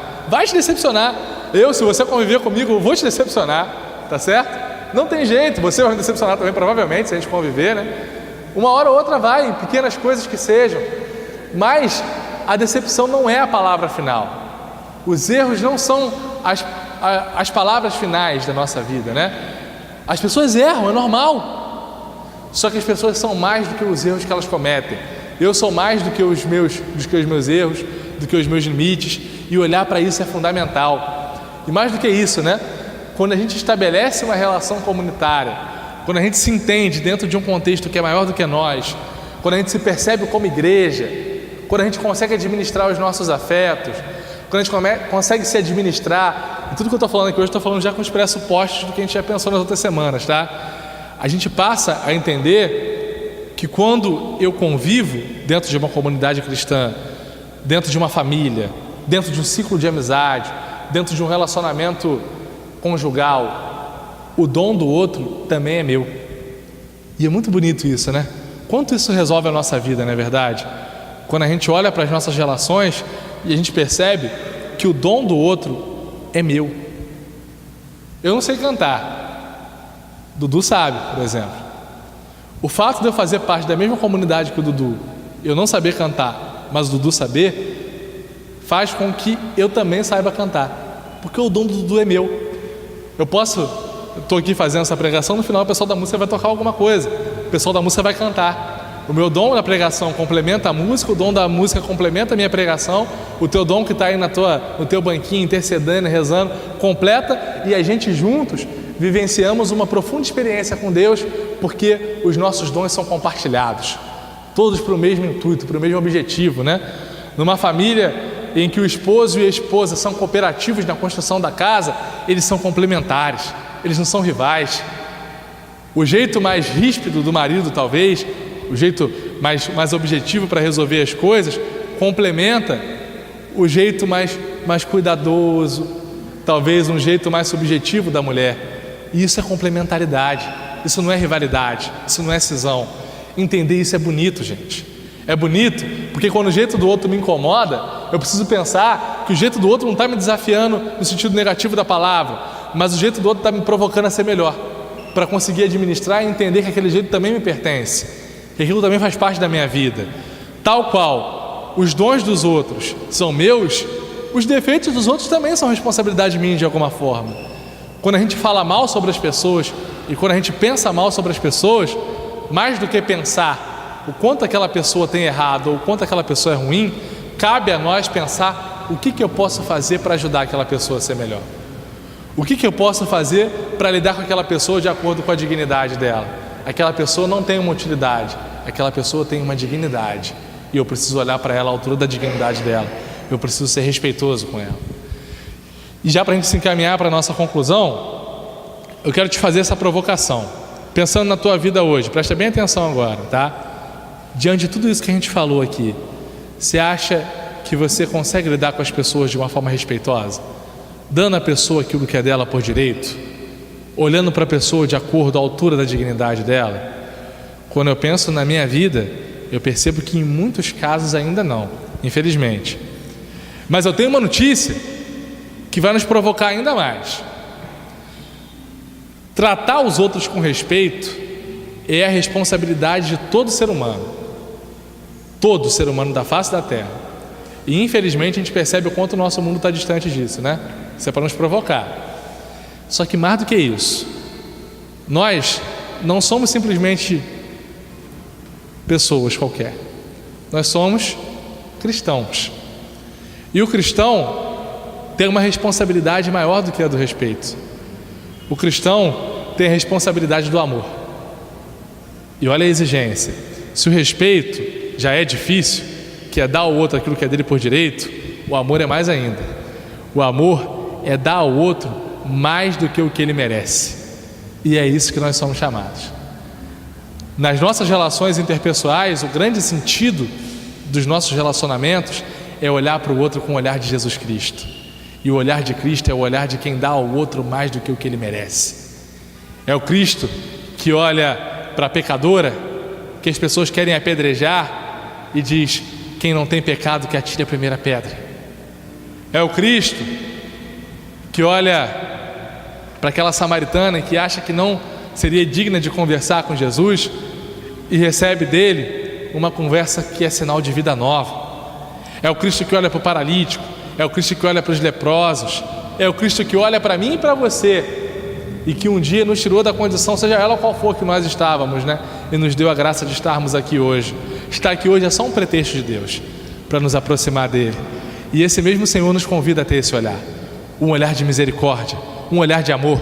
Se você conviver comigo, eu vou te decepcionar, tá certo? Não tem jeito, você vai me decepcionar também, provavelmente, se a gente conviver, né? Uma hora ou outra vai, em pequenas coisas que sejam. Mas a decepção não é a palavra final. Os erros não são as palavras finais da nossa vida, né? As pessoas erram, é normal. Só que as pessoas são mais do que os erros que elas cometem. Eu sou mais do que os meus erros, do que os meus limites. E olhar para isso é fundamental. E mais do que isso, né? Quando a gente estabelece uma relação comunitária, quando a gente se entende dentro de um contexto que é maior do que nós, quando a gente se percebe como igreja, quando a gente consegue administrar os nossos afetos, quando a gente consegue se administrar, e tudo que eu estou falando aqui hoje, estou falando já com os pressupostos do que a gente já pensou nas outras semanas, tá? A gente passa a entender que quando eu convivo dentro de uma comunidade cristã, dentro de uma família, dentro de um ciclo de amizade, dentro de um relacionamento conjugal, o dom do outro também é meu. E é muito bonito isso, né? Quanto isso resolve a nossa vida, não é verdade? Quando a gente olha para as nossas relações e a gente percebe que o dom do outro é meu. Eu não sei cantar. Dudu sabe, por exemplo. O fato de eu fazer parte da mesma comunidade que o Dudu, eu não saber cantar, mas o Dudu saber, faz com que eu também saiba cantar. Porque o dom do Dudu é meu. Eu posso estou aqui fazendo essa pregação, no final o pessoal da música vai tocar alguma coisa, o pessoal da música vai cantar. O meu dom da pregação complementa a música, o dom da música complementa a minha pregação, o teu dom que está aí no teu banquinho, intercedendo, rezando, completa, e a gente juntos vivenciamos uma profunda experiência com Deus, porque os nossos dons são compartilhados, todos para o mesmo intuito, para o mesmo objetivo, né? Numa família em que o esposo e a esposa são cooperativos na construção da casa, eles são complementares, eles não são rivais. O jeito mais ríspido do marido, talvez, o jeito mais objetivo para resolver as coisas, complementa o jeito mais cuidadoso, talvez um jeito mais subjetivo da mulher. E isso é complementaridade, isso não é rivalidade, isso não é cisão. Entender isso é bonito, gente. É bonito porque quando o jeito do outro me incomoda, eu preciso pensar que o jeito do outro não está me desafiando no sentido negativo da palavra, mas o jeito do outro está me provocando a ser melhor, para conseguir administrar e entender que aquele jeito também me pertence, que aquilo também faz parte da minha vida. Tal qual os dons dos outros são meus, os defeitos dos outros também são responsabilidade minha de alguma forma. Quando a gente fala mal sobre as pessoas e quando a gente pensa mal sobre as pessoas, mais do que pensar o quanto aquela pessoa tem errado ou o quanto aquela pessoa é ruim, cabe a nós pensar o que eu posso fazer para ajudar aquela pessoa a ser melhor. O que eu posso fazer para lidar com aquela pessoa de acordo com a dignidade dela. Aquela pessoa não tem uma utilidade, aquela pessoa tem uma dignidade, e eu preciso olhar para ela à altura da dignidade dela, eu preciso ser respeitoso com ela. E já para a gente se encaminhar para a nossa conclusão, eu quero te fazer essa provocação, pensando na tua vida hoje, presta bem atenção agora, tá? Diante de tudo isso que a gente falou aqui, você acha que você consegue lidar com as pessoas de uma forma respeitosa? Dando à pessoa aquilo que é dela por direito? Olhando para a pessoa de acordo à altura da dignidade dela? Quando eu penso na minha vida, eu percebo que em muitos casos ainda não, infelizmente. Mas eu tenho uma notícia que vai nos provocar ainda mais. Tratar os outros com respeito é a responsabilidade de todo ser humano. Todo ser humano da face da terra. E infelizmente a gente percebe o quanto o nosso mundo está distante disso, né? Isso é para nos provocar. Só que mais do que isso, nós não somos simplesmente pessoas qualquer. Nós somos cristãos. E o cristão tem uma responsabilidade maior do que a do respeito. O cristão tem a responsabilidade do amor. E olha a exigência. Se o respeito já é difícil, que é dar ao outro aquilo que é dele por direito, o amor é mais ainda. O amor é dar ao outro mais do que o que ele merece. E é isso que nós somos chamados. Nas nossas relações interpessoais, o grande sentido dos nossos relacionamentos é olhar para o outro com o olhar de Jesus Cristo. E o olhar de Cristo é o olhar de quem dá ao outro mais do que o que ele merece. É o Cristo que olha para a pecadora, que as pessoas querem apedrejar, e diz: quem não tem pecado que atire a primeira pedra. É o Cristo que olha para aquela samaritana que acha que não seria digna de conversar com Jesus e recebe dele uma conversa que é sinal de vida nova. É o Cristo que olha para o paralítico, é o Cristo que olha para os leprosos, é o Cristo que olha para mim e para você e que um dia nos tirou da condição, seja ela qual for que nós estávamos, né? E nos deu a graça de estarmos aqui hoje. Estar aqui hoje é só um pretexto de Deus para nos aproximar dele. E esse mesmo Senhor nos convida a ter esse olhar, um olhar de misericórdia, um olhar de amor.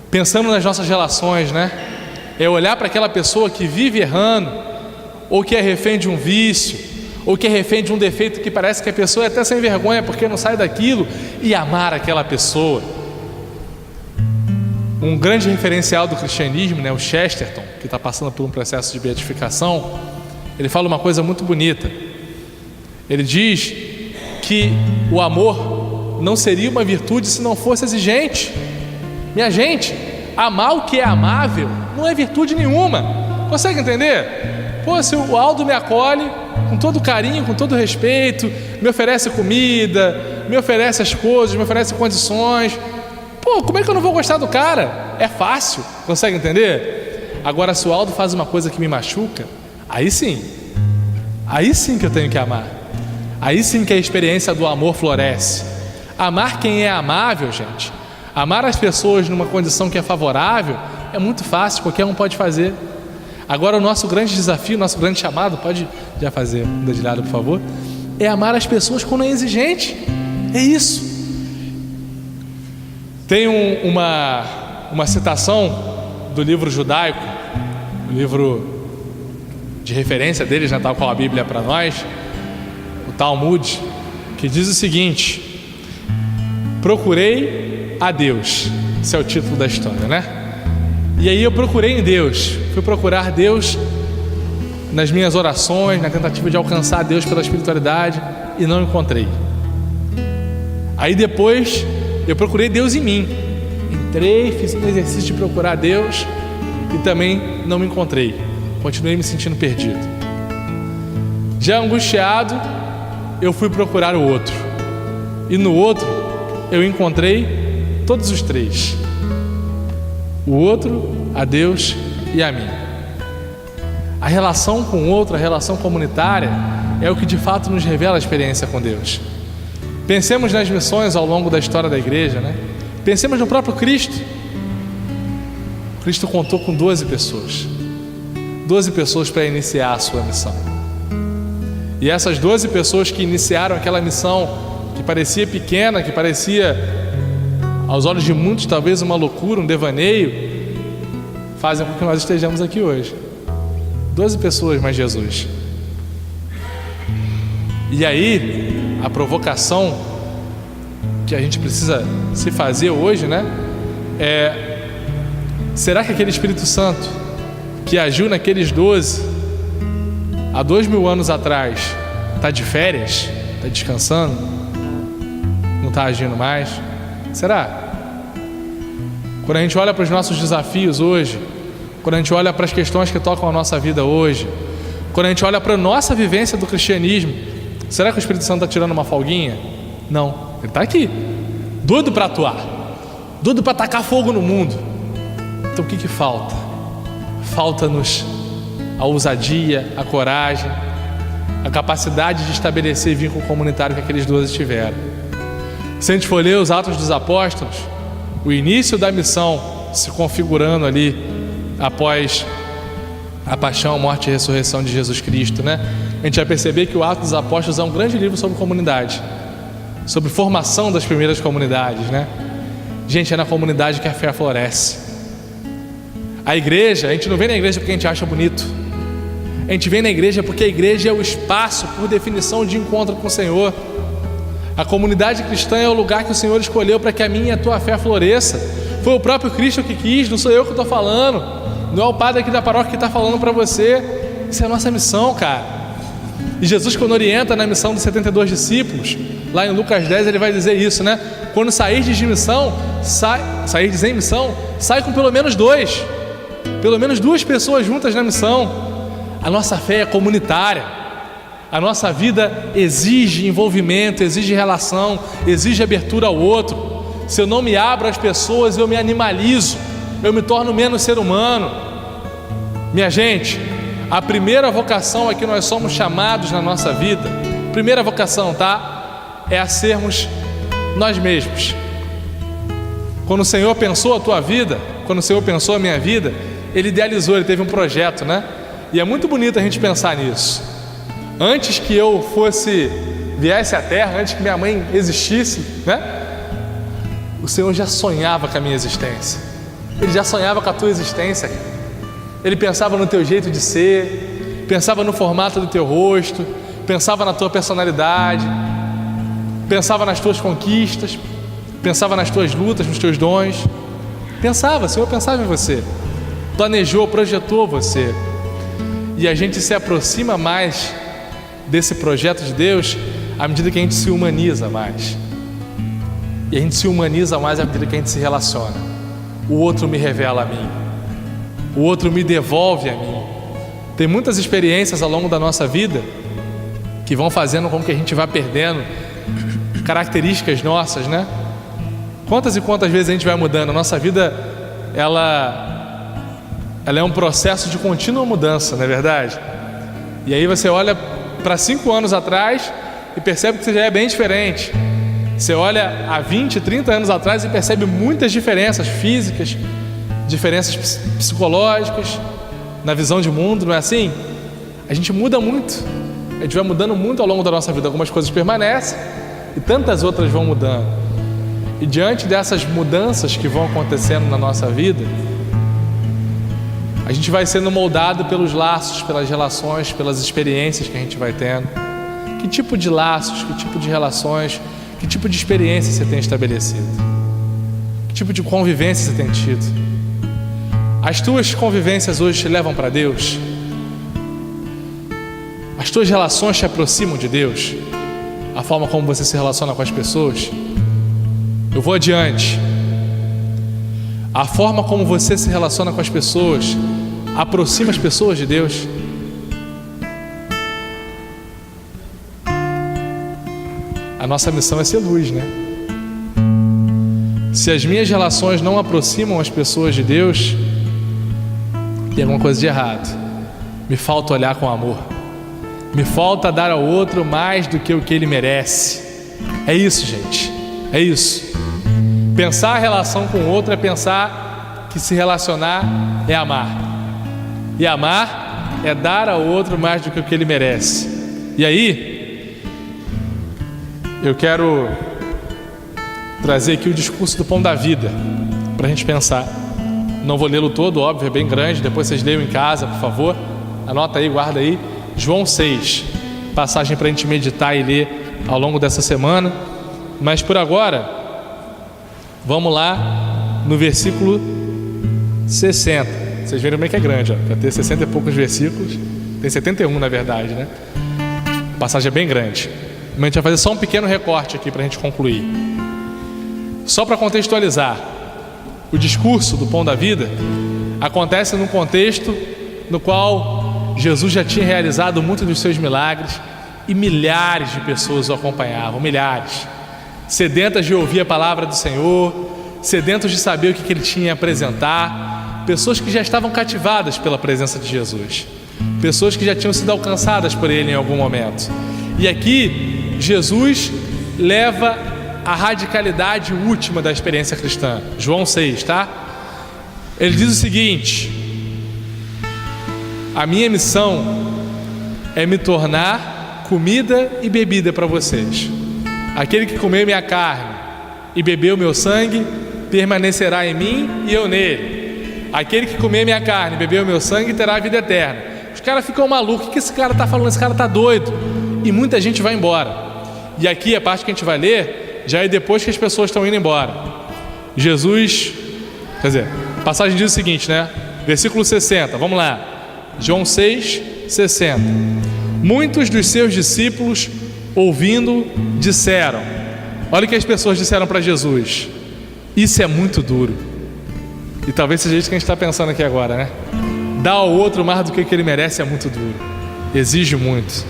Pensando nas nossas relações, né? É olhar para aquela pessoa que vive errando, ou que é refém de um vício, ou que é refém de um defeito que parece que a pessoa é até sem vergonha porque não sai daquilo, e amar aquela pessoa. Um grande referencial do cristianismo, né, o Chesterton, que está passando por um processo de beatificação, ele fala uma coisa muito bonita. Ele diz que o amor não seria uma virtude se não fosse exigente. Minha gente, amar o que é amável não é virtude nenhuma. Consegue entender? Pô, se o Aldo me acolhe com todo carinho, com todo respeito, me oferece comida, me oferece as coisas, me oferece condições, pô, como é que eu não vou gostar do cara? É fácil, consegue entender? Agora, se o Aldo faz uma coisa que me machuca, aí sim que eu tenho que amar. Aí sim que a experiência do amor floresce. Amar quem é amável, gente, Amar as pessoas numa condição que é favorável é muito fácil, qualquer um pode fazer. Agora o nosso grande desafio, o nosso grande chamado, pode já fazer, muda de lado por favor, é amar as pessoas quando é exigente. É isso. Tem uma citação do livro judaico, o livro de referência deles, né, tal qual a Bíblia é para nós, o Talmud, que diz o seguinte: procurei a Deus. Esse é o título da história, né? E aí eu procurei em Deus, fui procurar Deus nas minhas orações, na tentativa de alcançar Deus pela espiritualidade, e não encontrei. Aí depois eu procurei Deus em mim, entrei, fiz um exercício de procurar Deus e também não me encontrei, continuei me sentindo perdido. Já angustiado, eu fui procurar o outro, e no outro eu encontrei todos os três: o outro, a Deus e a mim. A relação com o outro, a relação comunitária, é o que de fato nos revela a experiência com Deus. Pensemos nas missões ao longo da história da igreja, né? Pensemos no próprio Cristo. Cristo contou com 12 pessoas. 12 pessoas para iniciar a sua missão. E essas 12 pessoas que iniciaram aquela missão, que parecia pequena, que parecia, aos olhos de muitos, talvez uma loucura, um devaneio, fazem com que nós estejamos aqui hoje. 12 pessoas mais Jesus. E aí, a provocação que a gente precisa se fazer hoje, né? Será que aquele Espírito Santo que agiu naqueles 12 há 2000 anos atrás está de férias? Está descansando? Não está agindo mais? Será? Quando a gente olha para os nossos desafios hoje, quando a gente olha para as questões que tocam a nossa vida hoje, quando a gente olha para a nossa vivência do cristianismo, será que o Espírito Santo está tirando uma folguinha? Não, ele está aqui, doido para atuar, doido para tacar fogo no mundo. Então o que falta? Falta-nos a ousadia, a coragem, a capacidade de estabelecer vínculo comunitário que aqueles 12 tiveram. Se a gente for ler os Atos dos Apóstolos, o início da missão se configurando ali após a paixão, morte e ressurreição de Jesus Cristo, né? A gente vai perceber que o Atos dos Apóstolos é um grande livro sobre comunidade, sobre formação das primeiras comunidades, né? Gente, é na comunidade que a fé floresce. A igreja, a gente não vem na igreja porque a gente acha bonito. A gente vem na igreja porque a igreja é o espaço, por definição, de encontro com o Senhor. A comunidade cristã é o lugar que o Senhor escolheu para que a minha e a tua fé floresça. Foi o próprio Cristo que quis, não sou eu que estou falando, não é o padre aqui da paróquia que está falando para você. Isso é a nossa missão, cara. E Jesus, quando orienta na missão dos 72 discípulos, lá em Lucas 10, ele vai dizer isso, né? Quando sairdes em missão, sai com pelo menos 2. Pelo menos 2 pessoas juntas na missão. A nossa fé é comunitária. A nossa vida exige envolvimento, exige relação, exige abertura ao outro. Se eu não me abro às pessoas, eu me animalizo, eu me torno menos ser humano. Minha gente, a primeira vocação a que nós somos chamados na nossa vida, primeira vocação, tá? É a sermos nós mesmos. Quando o Senhor pensou a tua vida, quando o Senhor pensou a minha vida, Ele idealizou, Ele teve um projeto, né? E é muito bonito a gente pensar nisso. Antes que eu viesse à Terra, antes que minha mãe existisse, né? O Senhor já sonhava com a minha existência. Ele já sonhava com a tua existência. Ele pensava no teu jeito de ser, pensava no formato do teu rosto, pensava na tua personalidade, pensava nas tuas conquistas, pensava nas tuas lutas, nos teus dons. Pensava, o Senhor pensava em você, planejou, projetou você. E a gente se aproxima mais desse projeto de Deus à medida que a gente se humaniza mais. E a gente se humaniza mais à medida que a gente se relaciona. O outro me revela a mim, o outro me devolve a mim. Tem muitas experiências ao longo da nossa vida que vão fazendo com que a gente vá perdendo características nossas, né? Quantas e quantas vezes a gente vai mudando? A nossa vida, ela é um processo de contínua mudança, não é verdade? E aí você olha para 5 anos atrás e percebe que você já é bem diferente. Você olha há 20, 30 anos atrás e percebe muitas diferenças físicas, diferenças psicológicas, na visão de mundo, não é assim? A gente muda muito, a gente vai mudando muito ao longo da nossa vida. Algumas coisas permanecem e tantas outras vão mudando. E diante dessas mudanças que vão acontecendo na nossa vida, a gente vai sendo moldado pelos laços, pelas relações, pelas experiências que a gente vai tendo. Que tipo de laços, que tipo de relações, que tipo de experiência você tem estabelecido? Que tipo de convivência você tem tido? As tuas convivências hoje te levam para Deus? As tuas relações te aproximam de Deus? A forma como você se relaciona com as pessoas? Eu vou adiante. A forma como você se relaciona com as pessoas aproxima as pessoas de Deus? A nossa missão é ser luz, né? Se as minhas relações não aproximam as pessoas de Deus, tem alguma coisa de errado. Me falta olhar com amor. Me falta dar ao outro mais do que o que ele merece. É isso, gente. É isso. Pensar a relação com o outro é pensar que se relacionar é amar. E amar é dar ao outro mais do que o que ele merece. E aí, eu quero trazer aqui o discurso do Pão da Vida para a gente pensar. Não vou lê-lo todo, óbvio, é bem grande. Depois vocês leiam em casa, por favor. Anota aí, guarda aí. João 6, passagem para a gente meditar e ler ao longo dessa semana. Mas por agora, vamos lá no versículo 60. Vocês viram bem que é grande, ó. Para ter 60 e poucos versículos. Tem 71 na verdade, né? A passagem é bem grande. Mas a gente vai fazer só um pequeno recorte aqui para a gente concluir. Só para contextualizar, o discurso do Pão da Vida acontece num contexto no qual Jesus já tinha realizado muitos dos seus milagres e milhares de pessoas o acompanhavam, milhares, sedentas de ouvir a palavra do Senhor, sedentos de saber o que ele tinha a apresentar, pessoas que já estavam cativadas pela presença de Jesus, pessoas que já tinham sido alcançadas por ele em algum momento. E aqui Jesus leva a radicalidade última da experiência cristã. João 6, tá? Ele diz o seguinte: a minha missão é me tornar comida e bebida para vocês. Aquele que comer minha carne e beber o meu sangue permanecerá em mim e eu nele. Aquele que comer minha carne e beber o meu sangue terá a vida eterna. Os caras ficam malucos. O que esse cara está falando? Esse cara está doido. E muita gente vai embora. E aqui a parte que a gente vai ler já é depois que as pessoas estão indo embora. Jesus, quer dizer, a passagem diz o seguinte, né? Versículo 60, vamos lá. João 6, 60. Muitos dos seus discípulos, ouvindo, disseram. Olha o que as pessoas disseram para Jesus: isso é muito duro. E talvez seja isso que a gente está pensando aqui agora, né? Dar ao outro mais do que ele merece é muito duro. Exige muito.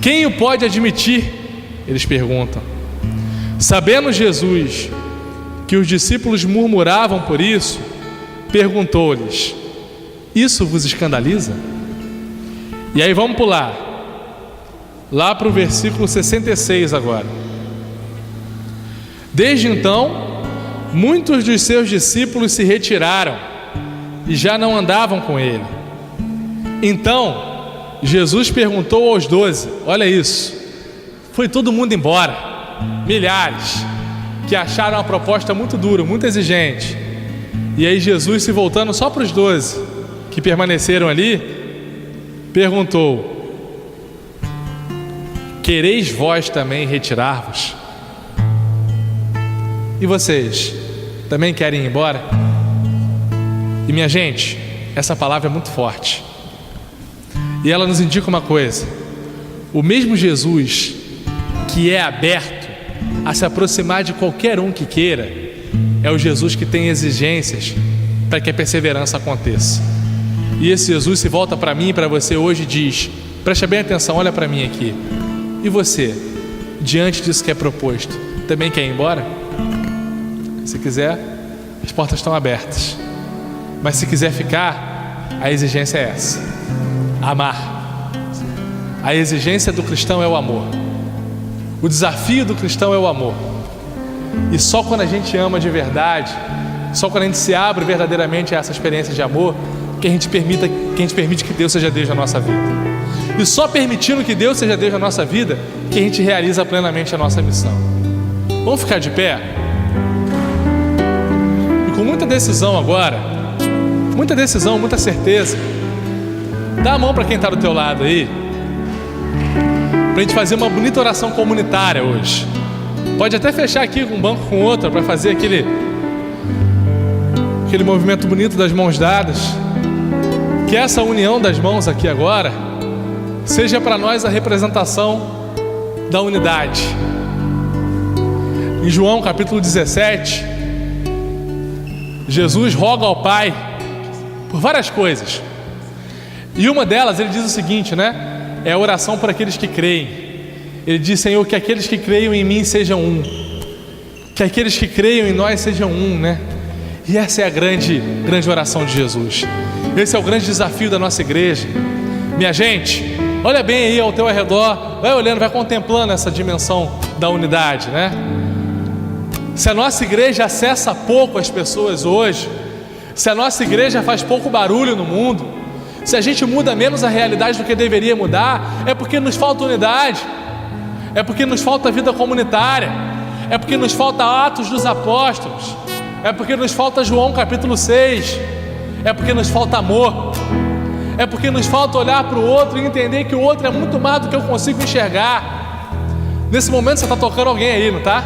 Quem o pode admitir? Eles perguntam. Sabendo Jesus que os discípulos murmuravam por isso, perguntou-lhes: isso vos escandaliza? E aí vamos pular lá para o versículo 66 agora. Desde então, muitos dos seus discípulos se retiraram e já não andavam com ele. Então Jesus perguntou aos 12, olha isso, foi todo mundo embora, milhares, que acharam a proposta muito dura, muito exigente. E aí Jesus, se voltando só para os 12 que permaneceram ali, perguntou: quereis vós também retirar-vos? E vocês também querem ir embora? E minha gente, essa palavra é muito forte. E ela nos indica uma coisa: o mesmo Jesus que é aberto a se aproximar de qualquer um que queira, é o Jesus que tem exigências para que a perseverança aconteça. E esse Jesus se volta para mim e para você hoje e diz: preste bem atenção, olha para mim aqui. E você, diante disso que é proposto, também quer ir embora? Se quiser, as portas estão abertas. Mas se quiser ficar, a exigência é essa: amar. A exigência do cristão é o amor. O desafio do cristão é o amor. E só quando a gente ama de verdade, só quando a gente se abre verdadeiramente a essa experiência de amor, que a gente permite que Deus seja Deus na nossa vida. E só permitindo que Deus seja Deus na nossa vida, que a gente realiza plenamente a nossa missão. Vamos ficar de pé? E com muita decisão agora, muita decisão, muita certeza, dá a mão para quem está do teu lado aí, para a gente fazer uma bonita oração comunitária hoje. Pode até fechar aqui um banco com outro, para fazer aquele movimento bonito das mãos dadas. Que essa união das mãos aqui agora seja para nós a representação da unidade. Em João capítulo 17, Jesus roga ao Pai por várias coisas. E uma delas, ele diz o seguinte, né? É a oração por aqueles que creem. Ele diz: Senhor, que aqueles que creiam em mim sejam um. Que aqueles que creiam em nós sejam um, né? E essa é a grande oração de Jesus. Esse é o grande desafio da nossa igreja. Minha gente, olha bem aí ao teu redor, vai olhando, vai contemplando essa dimensão da unidade, né? Se a nossa igreja acessa pouco as pessoas hoje, se a nossa igreja faz pouco barulho no mundo, se a gente muda menos a realidade do que deveria mudar, é porque nos falta unidade, é porque nos falta vida comunitária, é porque nos falta Atos dos Apóstolos, é porque nos falta João capítulo 6, é porque nos falta amor, é porque nos falta olhar para o outro e entender que o outro é muito mais do que eu consigo enxergar. Nesse momento você está tocando alguém aí, não está?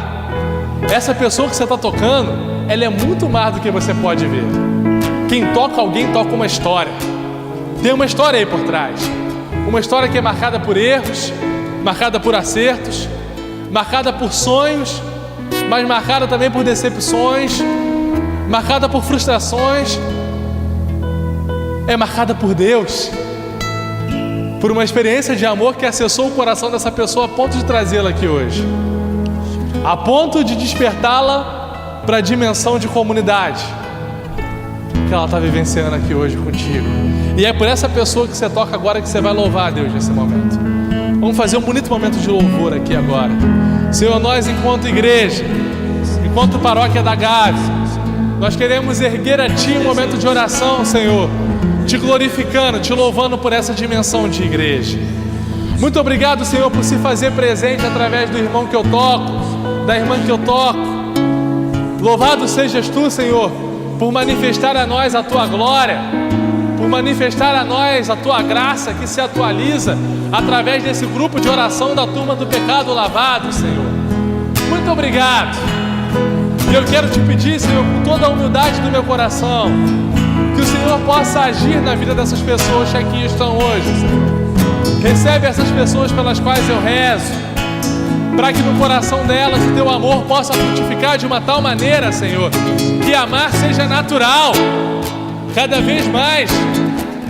Essa pessoa que você está tocando, ela é muito mais do que você pode ver. Quem toca alguém toca uma história. Tem uma história aí por trás. Uma história que é marcada por erros, marcada por acertos, marcada por sonhos, mas marcada também por decepções, marcada por frustrações. É marcada por Deus, por uma experiência de amor que acessou o coração dessa pessoa a ponto de trazê-la aqui hoje, a ponto de despertá-la para a dimensão de comunidade que ela está vivenciando aqui hoje contigo. E é por essa pessoa que você toca agora que você vai louvar a Deus nesse momento. Vamos fazer um bonito momento de louvor aqui agora. Senhor, nós enquanto igreja, enquanto paróquia da Gávea, nós queremos erguer a Ti um momento de oração, Senhor, Te glorificando, Te louvando por essa dimensão de igreja. Muito obrigado, Senhor, por se fazer presente através do irmão que eu toco, da irmã que eu toco. Louvado sejas Tu, Senhor, por manifestar a nós a Tua glória, por manifestar a nós a Tua graça que se atualiza através desse grupo de oração da turma do pecado lavado, Senhor. Muito obrigado. E eu quero Te pedir, Senhor, com toda a humildade do meu coração, que o Senhor possa agir na vida dessas pessoas que aqui estão hoje, Senhor. Recebe essas pessoas pelas quais eu rezo, para que no coração delas o Teu amor possa frutificar de uma tal maneira, Senhor, que amar seja natural, cada vez mais,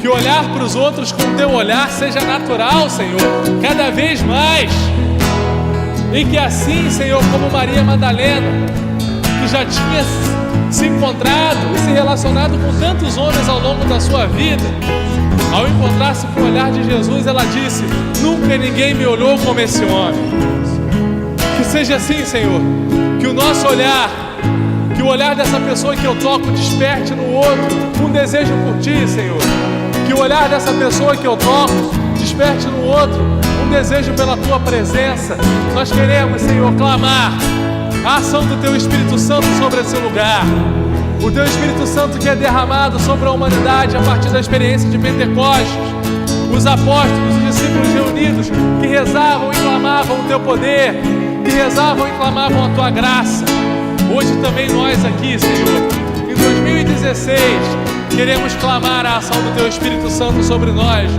que olhar para os outros com o Teu olhar seja natural, Senhor, cada vez mais, e que assim, Senhor, como Maria Madalena, que já tinha se encontrado e se relacionado com tantos homens ao longo da sua vida, ao encontrar-se com o olhar de Jesus, ela disse: nunca ninguém me olhou como esse homem. Que seja assim, Senhor, que o nosso olhar, que o olhar dessa pessoa que eu toco desperte no outro um desejo por Ti, Senhor. Que o olhar dessa pessoa que eu toco desperte no outro um desejo pela Tua presença. Nós queremos, Senhor, clamar a ação do Teu Espírito Santo sobre esse lugar. O Teu Espírito Santo que é derramado sobre a humanidade a partir da experiência de Pentecostes. Os apóstolos, os discípulos reunidos que rezavam e clamavam o Teu poder, que rezavam e clamavam a Tua graça. Hoje também nós aqui, Senhor, em 2016, queremos clamar a ação do Teu Espírito Santo sobre nós,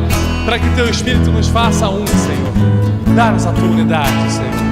para que Teu Espírito nos faça um, Senhor. Dá-nos a Tua unidade, Senhor.